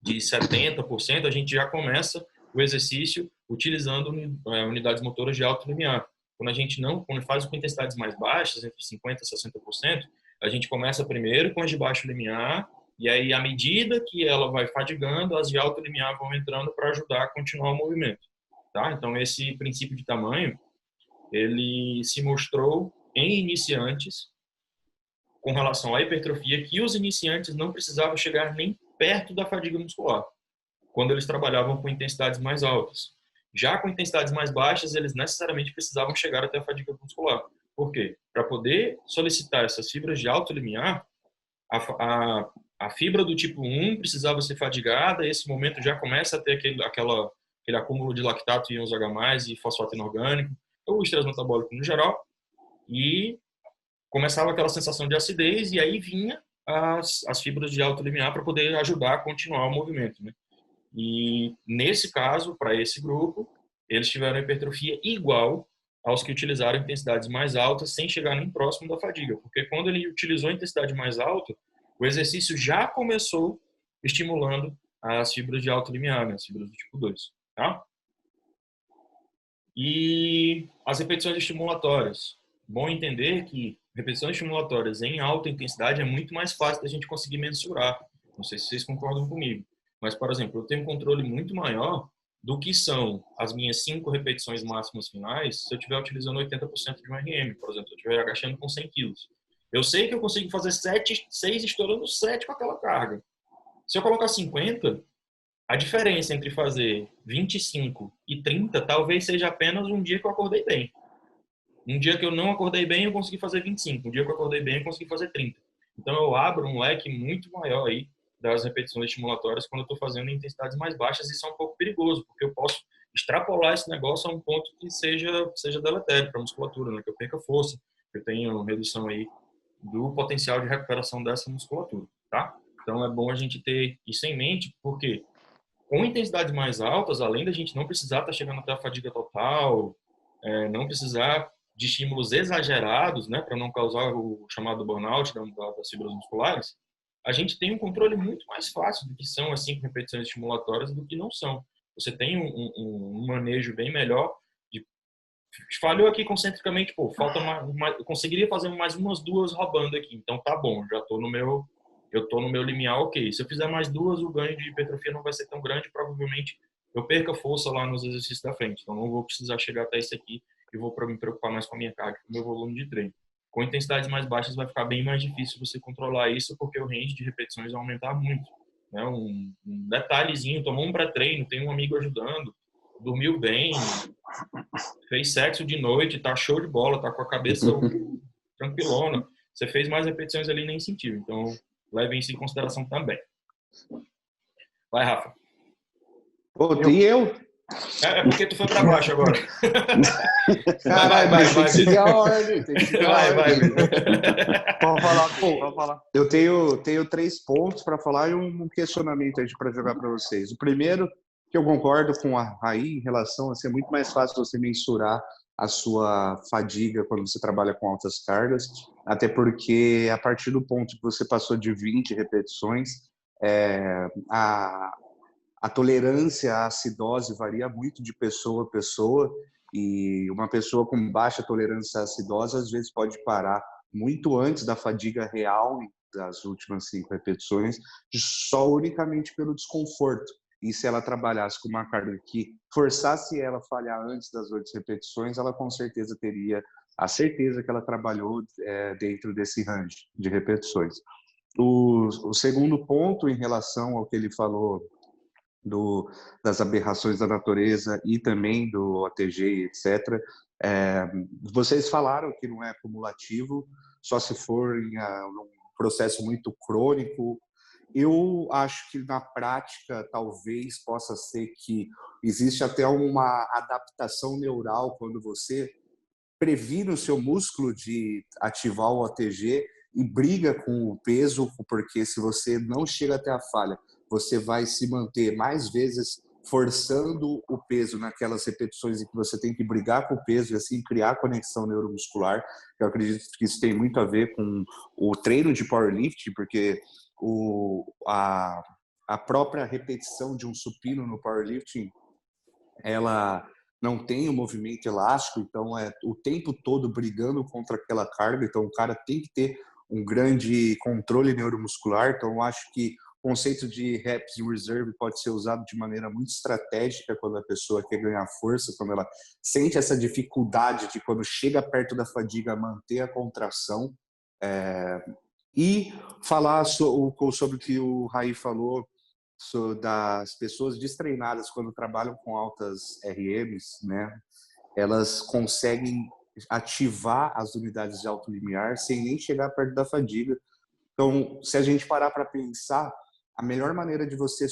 de 70%, a gente já começa o exercício utilizando unidades motoras de alto limiar. Quando faz com intensidades mais baixas, entre 50% e 60%, a gente começa primeiro com as de baixo limiar, e aí, à medida que ela vai fadigando, as de alto limiar vão entrando para ajudar a continuar o movimento. Tá? Então, esse princípio de tamanho, ele se mostrou em iniciantes, com relação à hipertrofia, que os iniciantes não precisavam chegar nem perto da fadiga muscular, quando eles trabalhavam com intensidades mais altas. Já com intensidades mais baixas, eles necessariamente precisavam chegar até a fadiga muscular. Por quê? Para poder solicitar essas fibras de alto limiar, a fibra do tipo 1 precisava ser fadigada, esse momento já começa a ter aquele acúmulo de lactato, íons H+, e fosfato inorgânico, ou estresse metabólico no geral, e começava aquela sensação de acidez, e aí vinha as fibras de alto limiar para poder ajudar a continuar o movimento, né? E nesse caso, para esse grupo, eles tiveram hipertrofia igual aos que utilizaram intensidades mais altas sem chegar nem próximo da fadiga, porque quando ele utilizou a intensidade mais alta, o exercício já começou estimulando as fibras de alto limiar, né? As fibras do tipo 2, tá? E as repetições estimulatórias. Bom entender que repetições estimulatórias em alta intensidade é muito mais fácil da gente conseguir mensurar. Não sei se vocês concordam comigo. Mas, por exemplo, eu tenho um controle muito maior do que são as minhas 5 repetições máximas finais se eu estiver utilizando 80% de um RM. Por exemplo, se eu estiver agachando com 100 quilos. Eu sei que eu consigo fazer 6 estourando 7 com aquela carga. Se eu colocar 50, a diferença entre fazer 25 e 30 talvez seja apenas um dia que eu acordei bem. Um dia que eu não acordei bem, eu consegui fazer 25. Um dia que eu acordei bem, eu consegui fazer 30. Então, eu abro um leque muito maior aí das repetições estimulatórias quando eu estou fazendo em intensidades mais baixas, e isso é um pouco perigoso, porque eu posso extrapolar esse negócio a um ponto que seja deletério para a musculatura, né? Que eu perca força, que eu tenha redução aí do potencial de recuperação dessa musculatura, tá? Então, é bom a gente ter isso em mente, porque com intensidades mais altas, além da gente não precisar estar chegando até a fadiga total, não precisar de estímulos exagerados, né, para não causar o chamado burnout das fibras musculares, a gente tem um controle muito mais fácil do que são as 5 repetições estimulatórias do que não são. Você tem um manejo bem melhor. Falhou aqui concentricamente, falta eu conseguiria fazer mais umas 2 roubando aqui, então tá bom, eu tô no meu limiar, ok. Se eu fizer mais 2, o ganho de hipertrofia não vai ser tão grande, provavelmente eu perca força lá nos exercícios da frente, então não vou precisar chegar até isso aqui e vou me preocupar mais com a minha carga, com o meu volume de treino. Com intensidades mais baixas vai ficar bem mais difícil você controlar isso, porque o range de repetições vai aumentar muito, né? Um detalhezinho, tomou um pré-treino, tem um amigo ajudando, dormiu bem, fez sexo de noite, tá show de bola, tá com a cabeça tranquilona. Você fez mais repetições ali e nem sentiu. Então, leve isso em consideração também. Vai, Rafa. Pô, e eu? É porque tu foi pra baixo agora. Caralho, mas tem que seguir a ordem. Tem que seguir a ordem. Pode falar. Eu tenho 3 pontos para falar e um questionamento aí para jogar para vocês. O primeiro, que eu concordo com a Raí em relação a ser muito mais fácil você mensurar a sua fadiga quando você trabalha com altas cargas, até porque a partir do ponto que você passou de 20 repetições, a tolerância à acidose varia muito de pessoa a pessoa, e uma pessoa com baixa tolerância à acidose às vezes pode parar muito antes da fadiga real das últimas 5 repetições, só unicamente pelo desconforto. E se ela trabalhasse com uma carga que forçasse ela a falhar antes das 8 repetições, ela com certeza teria a certeza que ela trabalhou dentro desse range de repetições. O segundo ponto, em relação ao que ele falou das aberrações da natureza e também do ATG, etc., vocês falaram que não é acumulativo, só se for em um processo muito crônico. Eu acho que na prática talvez possa ser que existe até uma adaptação neural quando você previne o seu músculo de ativar o ATG e briga com o peso, porque se você não chega até a falha, você vai se manter mais vezes forçando o peso naquelas repetições em que você tem que brigar com o peso e assim criar conexão neuromuscular. Eu acredito que isso tem muito a ver com o treino de powerlifting, porque a própria repetição de um supino no powerlifting, ela não tem o movimento elástico, então é o tempo todo brigando contra aquela carga, então o cara tem que ter um grande controle neuromuscular. Então eu acho que o conceito de reps in reserve pode ser usado de maneira muito estratégica quando a pessoa quer ganhar força, quando ela sente essa dificuldade de, quando chega perto da fadiga, manter a contração. E falar sobre o que o Raí falou, das pessoas destreinadas quando trabalham com altas RMs, né? Elas conseguem ativar as unidades de alto limiar sem nem chegar perto da fadiga. Então, se a gente parar para pensar, a melhor maneira de você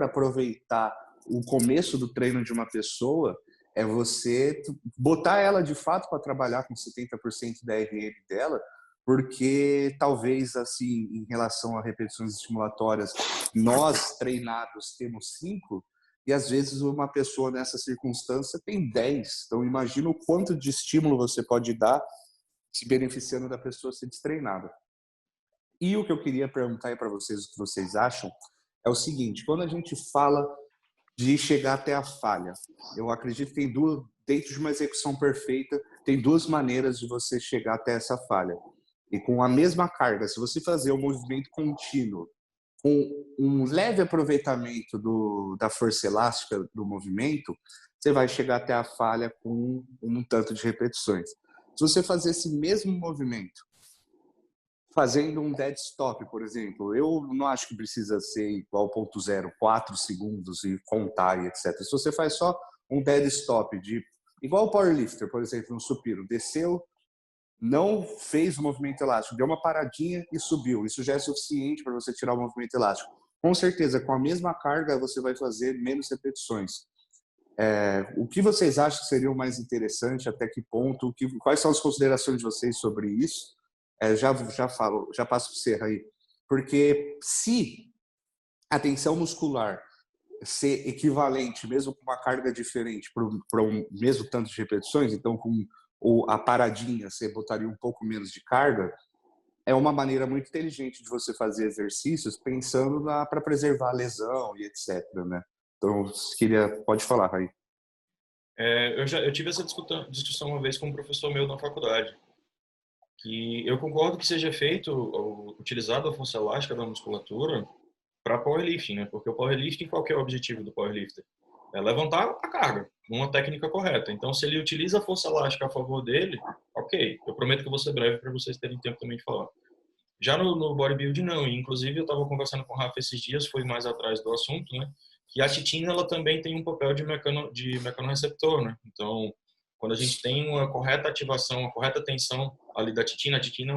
aproveitar o começo do treino de uma pessoa é você botar ela de fato para trabalhar com 70% da RM dela, porque talvez, assim, em relação a repetições estimulatórias, nós treinados temos 5 e às vezes uma pessoa nessa circunstância tem 10. Então imagina o quanto de estímulo você pode dar se beneficiando da pessoa ser destreinada. E o que eu queria perguntar para vocês, o que vocês acham, é o seguinte: quando a gente fala de chegar até a falha, eu acredito que dentro de uma execução perfeita, tem 2 maneiras de você chegar até essa falha. E com a mesma carga, se você fazer um movimento contínuo, com um leve aproveitamento da força elástica do movimento, você vai chegar até a falha com um tanto de repetições. Se você fazer esse mesmo movimento, fazendo um dead stop, por exemplo, eu não acho que precisa ser igual 0.04 segundos e contar e etc. Se você faz só um dead stop, igual o powerlifter, por exemplo, no supino, desceu, não fez o movimento elástico, deu uma paradinha e subiu. Isso já é suficiente para você tirar o movimento elástico. Com certeza, com a mesma carga, você vai fazer menos repetições. O que vocês acham que seria o mais interessante? Até que ponto? Quais são as considerações de vocês sobre isso? Já passo para você aí. Porque se a tensão muscular ser equivalente, mesmo com uma carga diferente, para um mesmo tanto de repetições, então com a paradinha você botaria um pouco menos de carga, é uma maneira muito inteligente de você fazer exercícios pensando para preservar a lesão e etc, né? Então, pode falar, Raí. Eu tive essa discussão uma vez com um professor meu na faculdade, que eu concordo que seja utilizado a força elástica da musculatura para powerlifting, né? Porque o powerlifting, qual que é o objetivo do powerlifter? É levantar a carga, numa técnica correta. Então, se ele utiliza a força elástica a favor dele, ok. Eu prometo que eu vou ser breve para vocês terem tempo também de falar. Já no bodybuilding, não. Inclusive, eu estava conversando com o Rafa esses dias, foi mais atrás do assunto, né? Que a titina, ela também tem um papel de mecanorreceptor, né? Então, quando a gente tem uma correta ativação, uma correta tensão ali da titina, a titina é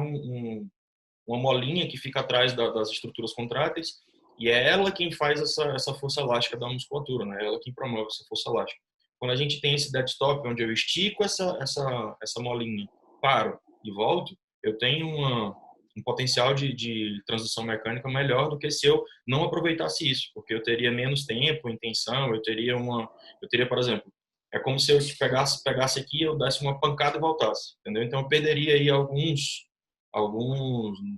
uma molinha que fica atrás das estruturas contráteis, e é ela quem faz essa força elástica da musculatura, né? É ela quem promove essa força elástica. Quando a gente tem esse dead stop, onde eu estico essa molinha, paro e volto, eu tenho um potencial de transição mecânica melhor do que se eu não aproveitasse isso, porque eu teria menos tempo em tensão, eu teria, por exemplo, é como se eu pegasse aqui, eu desse uma pancada e voltasse, entendeu? Então eu perderia aí alguns,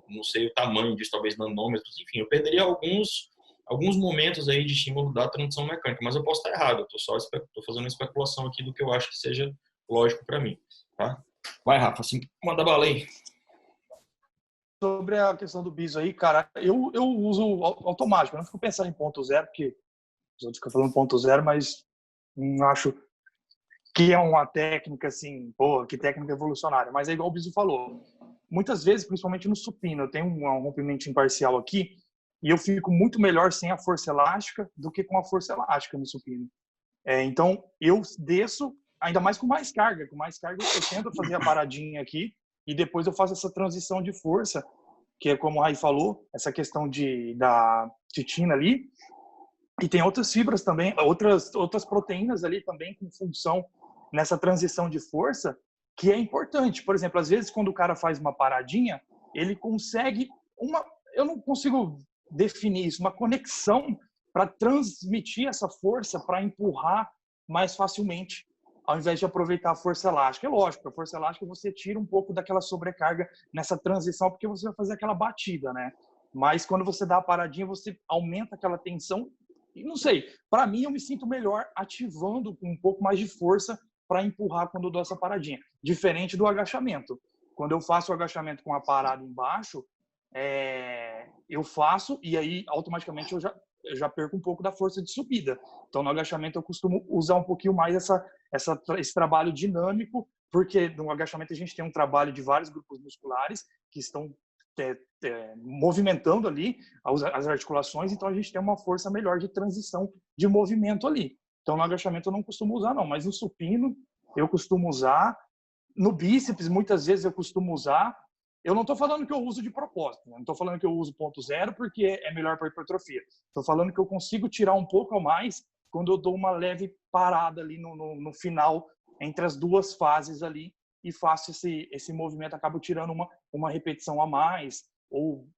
não sei o tamanho disso, talvez nanômetros, enfim, eu perderia alguns momentos aí de estímulo da transição mecânica, mas eu posso estar errado, eu tô fazendo uma especulação aqui do que eu acho que seja lógico para mim, tá? Vai, Rafa, assim, manda bala aí. Sobre a questão do bis aí, cara, eu uso automático, eu não fico pensando em ponto zero, porque os outros ficam falando ponto zero, mas não acho que é uma técnica assim, pô, que técnica evolucionária, mas é igual o Biso falou. Muitas vezes, principalmente no supino, eu tenho um rompimento imparcial aqui e eu fico muito melhor sem a força elástica do que com a força elástica no supino. Então, eu desço, ainda mais com mais carga. Com mais carga, eu tento fazer a paradinha aqui e depois eu faço essa transição de força, que é como o Rai falou, essa questão da titina ali. E tem outras fibras também, outras proteínas ali também com função nessa transição de força, que é importante. Por exemplo, às vezes quando o cara faz uma paradinha, ele consegue eu não consigo definir isso, uma conexão para transmitir essa força, para empurrar mais facilmente, ao invés de aproveitar a força elástica. É lógico, a força elástica você tira um pouco daquela sobrecarga nessa transição, porque você vai fazer aquela batida, né? Mas quando você dá a paradinha, você aumenta aquela tensão. E não sei, para mim eu me sinto melhor ativando com um pouco mais de força para empurrar quando eu dou essa paradinha. Diferente do agachamento. Quando eu faço o agachamento com a parada embaixo, eu faço e aí automaticamente eu já perco um pouco da força de subida. Então no agachamento eu costumo usar um pouquinho mais esse trabalho dinâmico, porque no agachamento a gente tem um trabalho de vários grupos musculares que estão movimentando ali as articulações, então a gente tem uma força melhor de transição de movimento ali. Então no agachamento eu não costumo usar não, mas no supino eu costumo usar, no bíceps muitas vezes eu costumo usar. Eu não estou falando que eu uso de propósito, não estou falando que eu uso ponto zero porque é melhor para hipertrofia. Estou falando que eu consigo tirar um pouco a mais quando eu dou uma leve parada ali no final, entre as duas fases ali, e faço esse movimento, acabo tirando uma repetição a mais, ou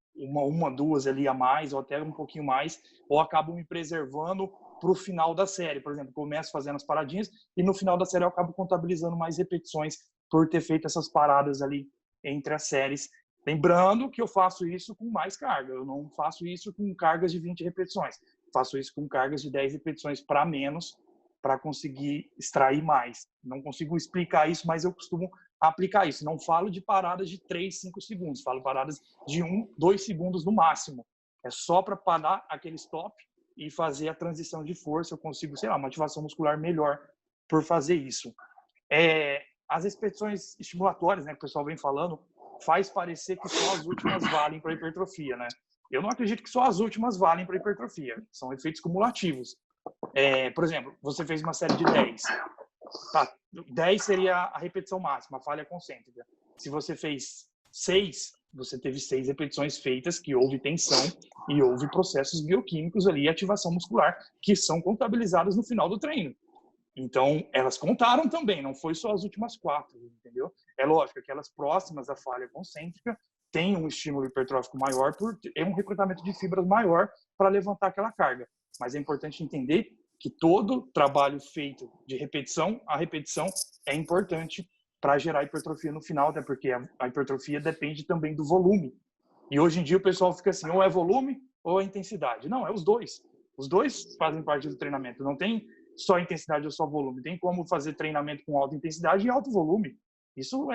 duas ali a mais, ou até um pouquinho mais, ou acabo me preservando para o final da série. Por exemplo, começo fazendo as paradinhas e no final da série eu acabo contabilizando mais repetições por ter feito essas paradas ali entre as séries. Lembrando que eu faço isso com mais carga, eu não faço isso com cargas de 20 repetições, faço isso com cargas de 10 repetições para menos, para conseguir extrair mais. Não consigo explicar isso, mas eu costumo aplicar isso. Não falo de paradas de 3, 5 segundos, falo paradas de 1, 2 segundos no máximo. É só para parar aquele stop e fazer a transição de força. Eu consigo, sei lá, uma ativação muscular melhor por fazer isso. As repetições estimulatórias, né, que o pessoal vem falando, faz parecer que só as últimas valem para hipertrofia, né? Eu não acredito que só as últimas valem para hipertrofia. São efeitos cumulativos. Por exemplo, você fez uma série de 10. Tá, 10 seria a repetição máxima, a falha concêntrica. Se você fez 6, você teve 6 repetições feitas que houve tensão e houve processos bioquímicos ali, ativação muscular, que são contabilizados no final do treino. Então, elas contaram também, não foi só as últimas 4, entendeu? É lógico, aquelas próximas à falha concêntrica têm um estímulo hipertrófico maior, é um recrutamento de fibras maior para levantar aquela carga. Mas é importante entender que todo trabalho feito de repetição, a repetição é importante para gerar hipertrofia no final, até porque a hipertrofia depende também do volume. E hoje em dia o pessoal fica assim, ou é volume ou é intensidade. Não, é os dois. Os dois fazem parte do treinamento. Não tem só intensidade ou só volume. Tem como fazer treinamento com alta intensidade e alto volume. Isso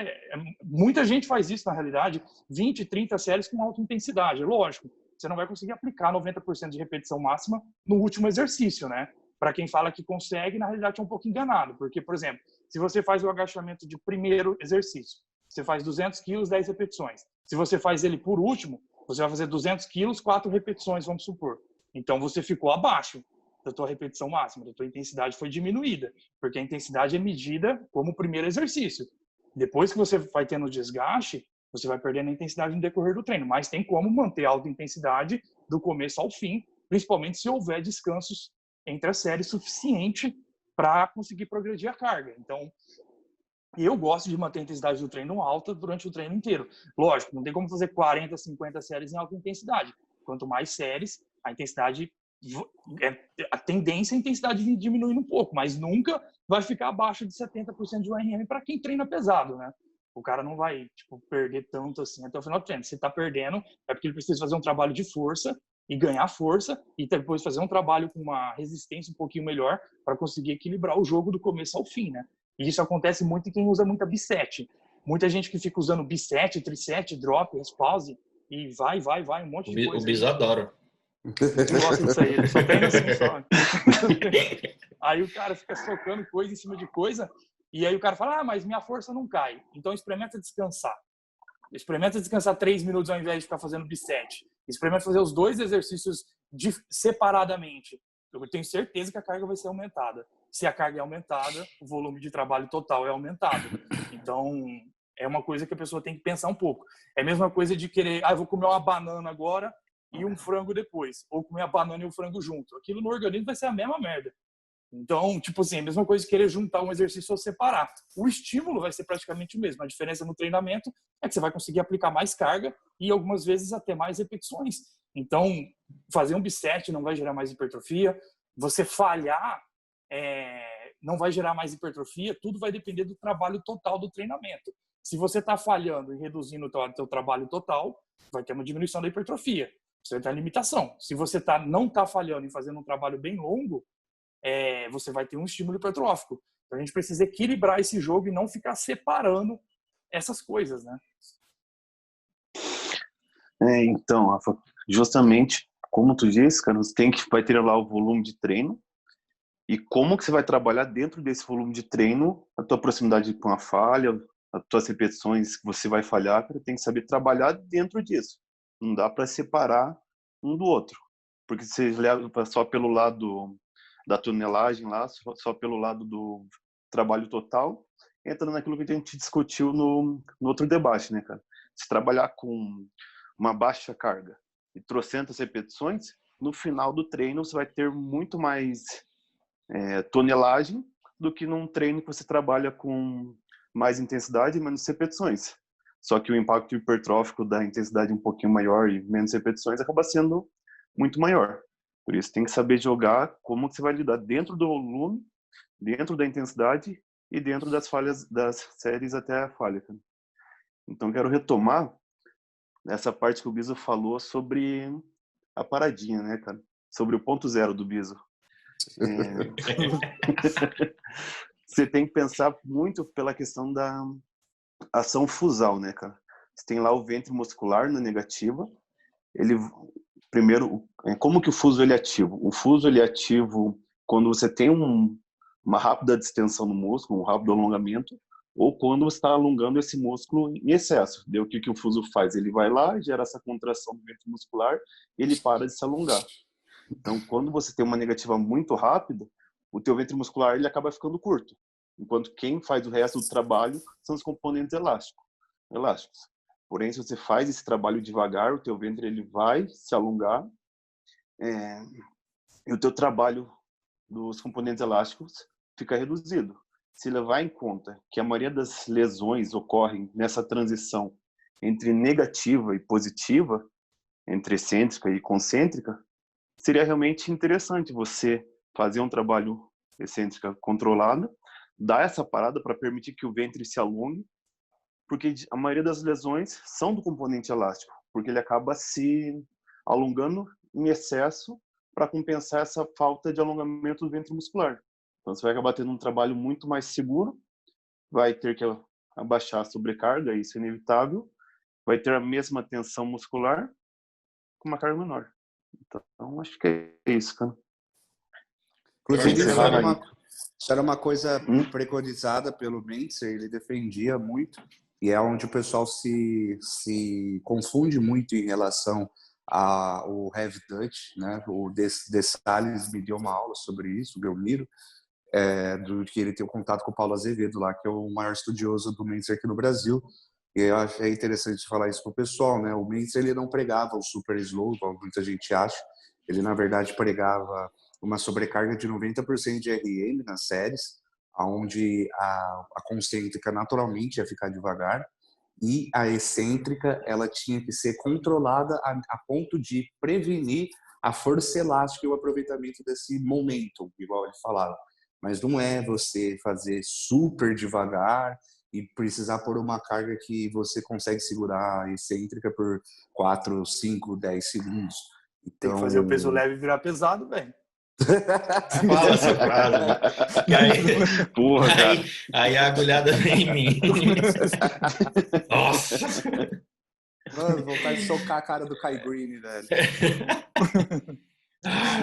muita gente faz isso na realidade, 20, 30 séries com alta intensidade. Lógico, você não vai conseguir aplicar 90% de repetição máxima no último exercício, né? Para quem fala que consegue, na realidade é um pouco enganado, porque, por exemplo, se você faz o agachamento de primeiro exercício, você faz 200 quilos, 10 repetições. Se você faz ele por último, você vai fazer 200 quilos, 4 repetições, vamos supor. Então, você ficou abaixo da tua repetição máxima, da tua intensidade foi diminuída, porque a intensidade é medida como o primeiro exercício. Depois que você vai tendo desgaste, você vai perdendo a intensidade no decorrer do treino, mas tem como manter a alta intensidade do começo ao fim, principalmente se houver descansos entre as séries suficiente para conseguir progredir a carga. Então, eu gosto de manter a intensidade do treino alta durante o treino inteiro. Lógico, não tem como fazer 40, 50 séries em alta intensidade. Quanto mais séries, a intensidade, a tendência é a intensidade diminuindo um pouco, mas nunca vai ficar abaixo de 70% de URM para quem treina pesado, né? O cara não vai, tipo, perder tanto assim até o final do treino. Se está perdendo, é porque ele precisa fazer um trabalho de força e ganhar força e depois fazer um trabalho com uma resistência um pouquinho melhor para conseguir equilibrar o jogo do começo ao fim, né? E isso acontece muito em quem usa muita bisete. Muita gente que fica usando bisete, trisete, drop, pause e vai, um monte de coisa. O Bis adora. Eu gosto disso aí, ele só treina assim só. Aí o cara fica socando coisa em cima de coisa e aí o cara fala, mas minha força não cai. Então experimenta descansar. Experimenta descansar 3 minutos ao invés de ficar fazendo bisete. Experimenta fazer os 2 exercícios separadamente. Eu tenho certeza que a carga vai ser aumentada. Se a carga é aumentada, o volume de trabalho total é aumentado. Então, é uma coisa que a pessoa tem que pensar um pouco. É a mesma coisa de querer, eu vou comer uma banana agora e um frango depois. Ou comer a banana e o frango junto. Aquilo no organismo vai ser a mesma merda. Então, tipo assim, a mesma coisa de querer juntar um exercício ou separar. O estímulo vai ser praticamente o mesmo. A diferença no treinamento é que você vai conseguir aplicar mais carga e algumas vezes até mais repetições. Então, fazer um bisete não vai gerar mais hipertrofia. Você falhar não vai gerar mais hipertrofia. Tudo vai depender do trabalho total do treinamento. Se você está falhando e reduzindo o teu trabalho total, vai ter uma diminuição da hipertrofia. Você vai ter a limitação. Se você não está falhando e fazendo um trabalho bem longo, você vai ter um estímulo hipertrófico. Então, a gente precisa equilibrar esse jogo e não ficar separando essas coisas, né? Então, Rafa, justamente como tu disse, cara, você vai ter lá o volume de treino e como que você vai trabalhar dentro desse volume de treino, a tua proximidade com a falha, as tuas repetições que você vai falhar, cara, tem que saber trabalhar dentro disso. Não dá para separar um do outro, porque você leva só pelo lado da tonelagem lá, só pelo lado do trabalho total, entra naquilo que a gente discutiu no outro debate, né, cara? Se trabalhar com uma baixa carga e trocentas repetições, no final do treino você vai ter muito mais tonelagem do que num treino que você trabalha com mais intensidade e menos repetições. Só que o impacto hipertrófico da intensidade um pouquinho maior e menos repetições acaba sendo muito maior. Por isso tem que saber jogar como que você vai lidar dentro do volume, dentro da intensidade e dentro das falhas das séries até a falha. Cara. Então quero retomar essa parte que o Biso falou sobre a paradinha, né, cara? Sobre o ponto zero do Biso. Você tem que pensar muito pela questão da ação fusal, né, cara? Você tem lá o ventre muscular na negativa. Primeiro, como que o fuso ele é ativo? O fuso ele é ativo quando você tem uma rápida distensão no músculo, um rápido alongamento, ou quando você está alongando esse músculo em excesso. Daí o que o fuso faz? Ele vai lá, gera essa contração do ventre muscular, e ele para de se alongar. Então, quando você tem uma negativa muito rápida, o teu ventre muscular ele acaba ficando curto, enquanto quem faz o resto do trabalho são os componentes elásticos. Porém, se você faz esse trabalho devagar, o teu ventre ele vai se alongar e o teu trabalho dos componentes elásticos fica reduzido. Se levar em conta que a maioria das lesões ocorrem nessa transição entre negativa e positiva, entre excêntrica e concêntrica, seria realmente interessante você fazer um trabalho excêntrica controlado, dar essa parada para permitir que o ventre se alongue, porque a maioria das lesões são do componente elástico, porque ele acaba se alongando em excesso para compensar essa falta de alongamento do ventre muscular. Então você vai acabar tendo um trabalho muito mais seguro, vai ter que abaixar a sobrecarga, isso é inevitável, vai ter a mesma tensão muscular com uma carga menor. Então acho que é isso, cara. Inclusive, isso era uma coisa preconizada pelo Mentzer, ele defendia muito, e é onde o pessoal se confunde muito em relação ao Heavy Dutch, né? O De Salles me deu uma aula sobre isso, o Belmiro, do que ele tem um contato com o Paulo Azevedo lá, que é o maior estudioso do Mentzer aqui no Brasil. E eu acho interessante falar isso pro pessoal, né? O Mentzer, ele não pregava o super slow, como muita gente acha. Ele, na verdade, pregava uma sobrecarga de 90% de RM nas séries, onde a concêntrica naturalmente ia ficar devagar, e a excêntrica ela tinha que ser controlada a ponto de prevenir a força elástica e o aproveitamento desse momento, igual ele falava. Mas não é você fazer super devagar e precisar pôr uma carga que você consegue segurar a excêntrica por 4, 5, 10 segundos. Então... Tem que fazer o peso leve virar pesado, velho. Fala essa frase, né? Porra, aí a agulhada vem em mim. Nossa! Mano, vontade de socar a cara do Kai Green, velho.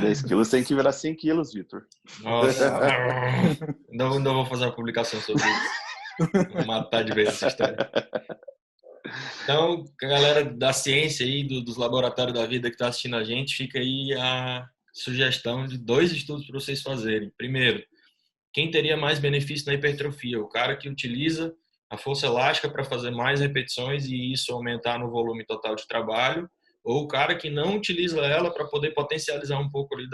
10 quilos tem que virar 100 quilos, Vitor. Nossa! Não vou fazer uma publicação sobre isso. Vou matar de vez essa história. Então, a galera da ciência aí, dos laboratórios da vida que está assistindo a gente, fica aí a sugestão de 2 estudos para vocês fazerem. Primeiro, quem teria mais benefício na hipertrofia? O cara que utiliza a força elástica para fazer mais repetições e isso aumentar no volume total de trabalho, ou o cara que não utiliza ela para poder potencializar um pouco ali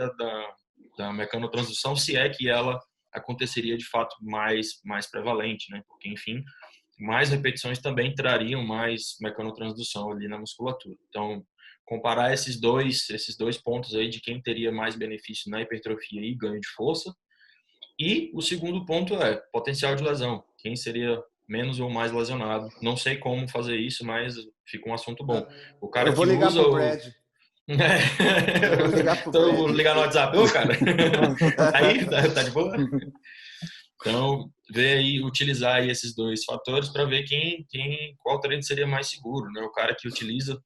da mecanotransdução, se é que ela aconteceria de fato mais prevalente, né? Porque, enfim, mais repetições também trariam mais mecanotransdução ali na musculatura. Então, comparar esses dois pontos aí de quem teria mais benefício na hipertrofia e ganho de força. E o segundo ponto é potencial de lesão. Quem seria menos ou mais lesionado? Não sei como fazer isso, mas fica um assunto bom. O cara eu vou que ligar usa pro Brad. Eu vou ligar pro então, Brad. eu vou ligar no WhatsApp. Ô, cara, aí tá de boa? Então, ver aí, utilizar aí esses 2 fatores para ver qual treino seria mais seguro, né? O cara que utiliza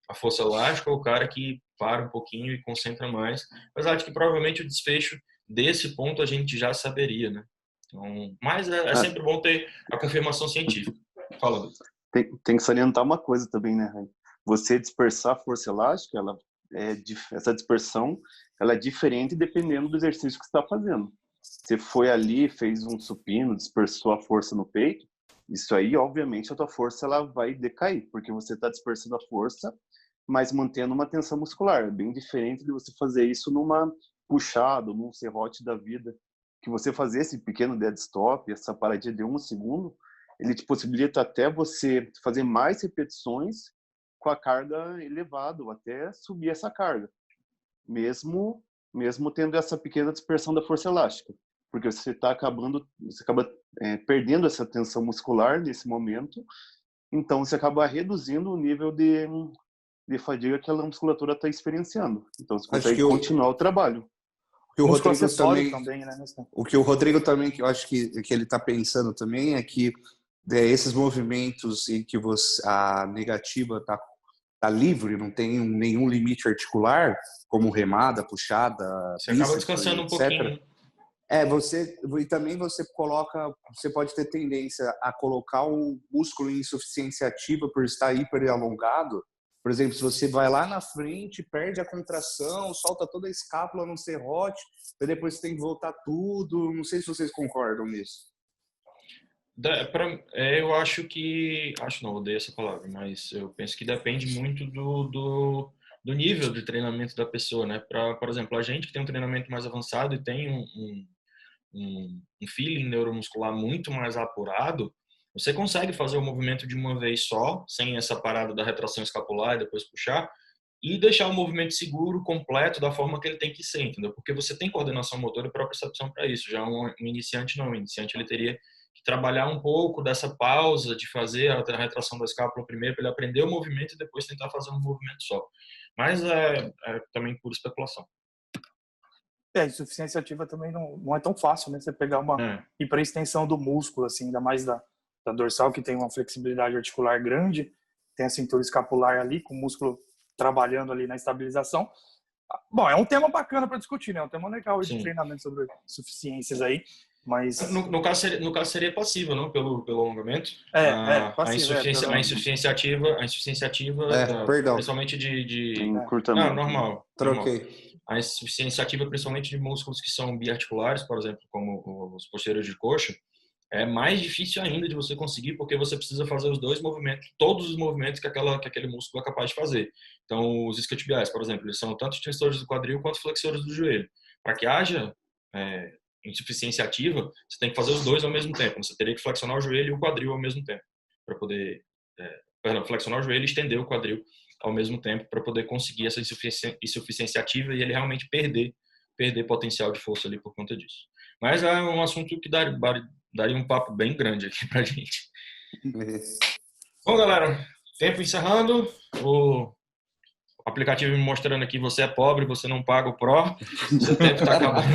a força elástica ou o cara que para um pouquinho e concentra mais. Apesar de que provavelmente o desfecho desse ponto a gente já saberia, né? Então, mas é sempre bom ter a confirmação científica. Fala, Dudu. Tem que salientar uma coisa também, né, Ray? Você dispersar a força elástica, essa dispersão, ela é diferente dependendo do exercício que você está fazendo. Você foi ali, fez um supino, dispersou a força no peito, isso aí, obviamente, a tua força ela vai decair, porque você está dispersando a força, mas mantendo uma tensão muscular. É bem diferente de você fazer isso numa puxada, num serrote da vida, que você fazer esse pequeno dead stop, essa paradinha de 1 segundo, ele te possibilita até você fazer mais repetições com a carga elevada, ou até subir essa carga, mesmo tendo essa pequena dispersão da força elástica, porque você acaba perdendo essa tensão muscular nesse momento, então você acaba reduzindo o nível de fadiga que a musculatura está experienciando. Então você consegue continuar o trabalho. O Rodrigo também, né? O que o Rodrigo também, que eu acho que ele está pensando também é que esses movimentos em que a negativa está livre, não tem nenhum limite articular, como remada, puxada, você acaba descansando um pouquinho. E também você pode ter tendência a colocar o músculo em insuficiência ativa por estar hiper alongado. Por exemplo, se você vai lá na frente, perde a contração, solta toda a escápula no serrote, e depois você tem que voltar tudo. Não sei se vocês concordam nisso. Eu acho que... não, odeio essa palavra, mas eu penso que depende muito do nível de treinamento da pessoa, né? Por exemplo, a gente que tem um treinamento mais avançado e tem um feeling neuromuscular muito mais apurado, você consegue fazer o movimento de uma vez só, sem essa parada da retração escapular e depois puxar, e deixar o movimento seguro, completo, da forma que ele tem que ser, entendeu? Porque você tem coordenação motora e propriocepção para isso. Já um iniciante não. O iniciante ele teria que trabalhar um pouco dessa pausa, de fazer a retração da escápula primeiro, para ele aprender o movimento e depois tentar fazer um movimento só. Mas é também pura especulação. Insuficiência ativa também não é tão fácil, né? Você pegar uma hiperextensão do músculo, assim, ainda mais da dorsal, que tem uma flexibilidade articular grande, tem a cintura escapular ali, com o músculo trabalhando ali na estabilização. Bom, é um tema bacana para discutir, né? É um tema legal de treinamento sobre suficiências aí. Mas... No caso seria passiva, não? Pelo alongamento. Passiva. A insuficiência ativa, perdão. principalmente de... Encurtamento. Normal. Troquei. A insuficiência ativa, principalmente de músculos que são biarticulares, por exemplo, como os posteriores de coxa, é mais difícil ainda de você conseguir, porque você precisa fazer os dois movimentos, todos os movimentos que aquele músculo é capaz de fazer. Então, os isquiotibiais, por exemplo, eles são tanto extensores do quadril quanto flexores do joelho. Para que haja insuficiência ativa, você tem que fazer os dois ao mesmo tempo. Você teria que flexionar o joelho e o quadril ao mesmo tempo, para poder... flexionar o joelho e estender o quadril ao mesmo tempo, para poder conseguir essa insuficiência ativa e ele realmente perder potencial de força ali por conta disso. Mas é um assunto que daria um papo bem grande aqui pra gente. Bom, galera, tempo encerrando. O aplicativo me mostrando aqui, você é pobre, você não paga o Pro. Seu tempo tá acabando.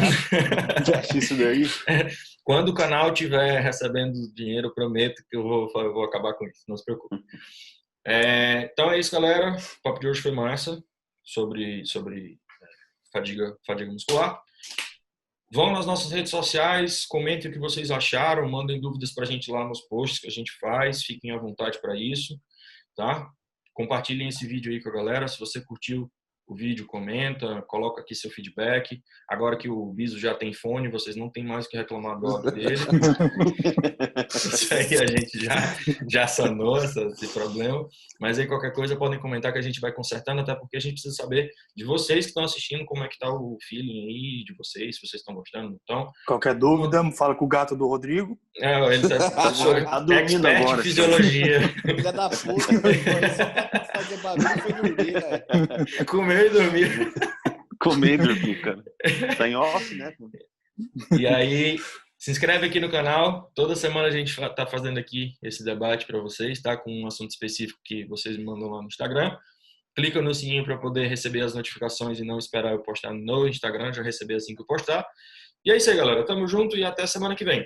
Já isso daí? Quando o canal estiver recebendo dinheiro, eu prometo que eu vou acabar com isso, não se preocupe. Então é isso, galera. O papo de hoje foi massa sobre fadiga muscular. Vão nas nossas redes sociais, comentem o que vocês acharam, mandem dúvidas pra gente lá nos posts que a gente faz, fiquem à vontade para isso, tá? Compartilhem esse vídeo aí com a galera. Se você curtiu o vídeo, comenta, coloca aqui seu feedback. Agora que o Biso já tem fone, vocês não tem mais o que reclamar do áudio dele. Isso aí a gente já sanou esse problema. Mas aí qualquer coisa podem comentar que a gente vai consertando, até porque a gente precisa saber de vocês que estão assistindo como é que tá o feeling aí de vocês, se vocês estão gostando. Então, qualquer dúvida, fala com o gato do Rodrigo. Ele tá dormindo expert agora. Em fisiologia. Filha da puta, só pra fazer barulho foi dormir, velho. Comer e dormir. Comer e dormir, cara. Tá em off, né? E aí, se inscreve aqui no canal. Toda semana a gente tá fazendo aqui esse debate para vocês, tá? Com um assunto específico que vocês me mandam lá no Instagram. Clica no sininho para poder receber as notificações e não esperar eu postar no Instagram, já receber assim que eu postar. E é isso aí, galera. Tamo junto e até semana que vem.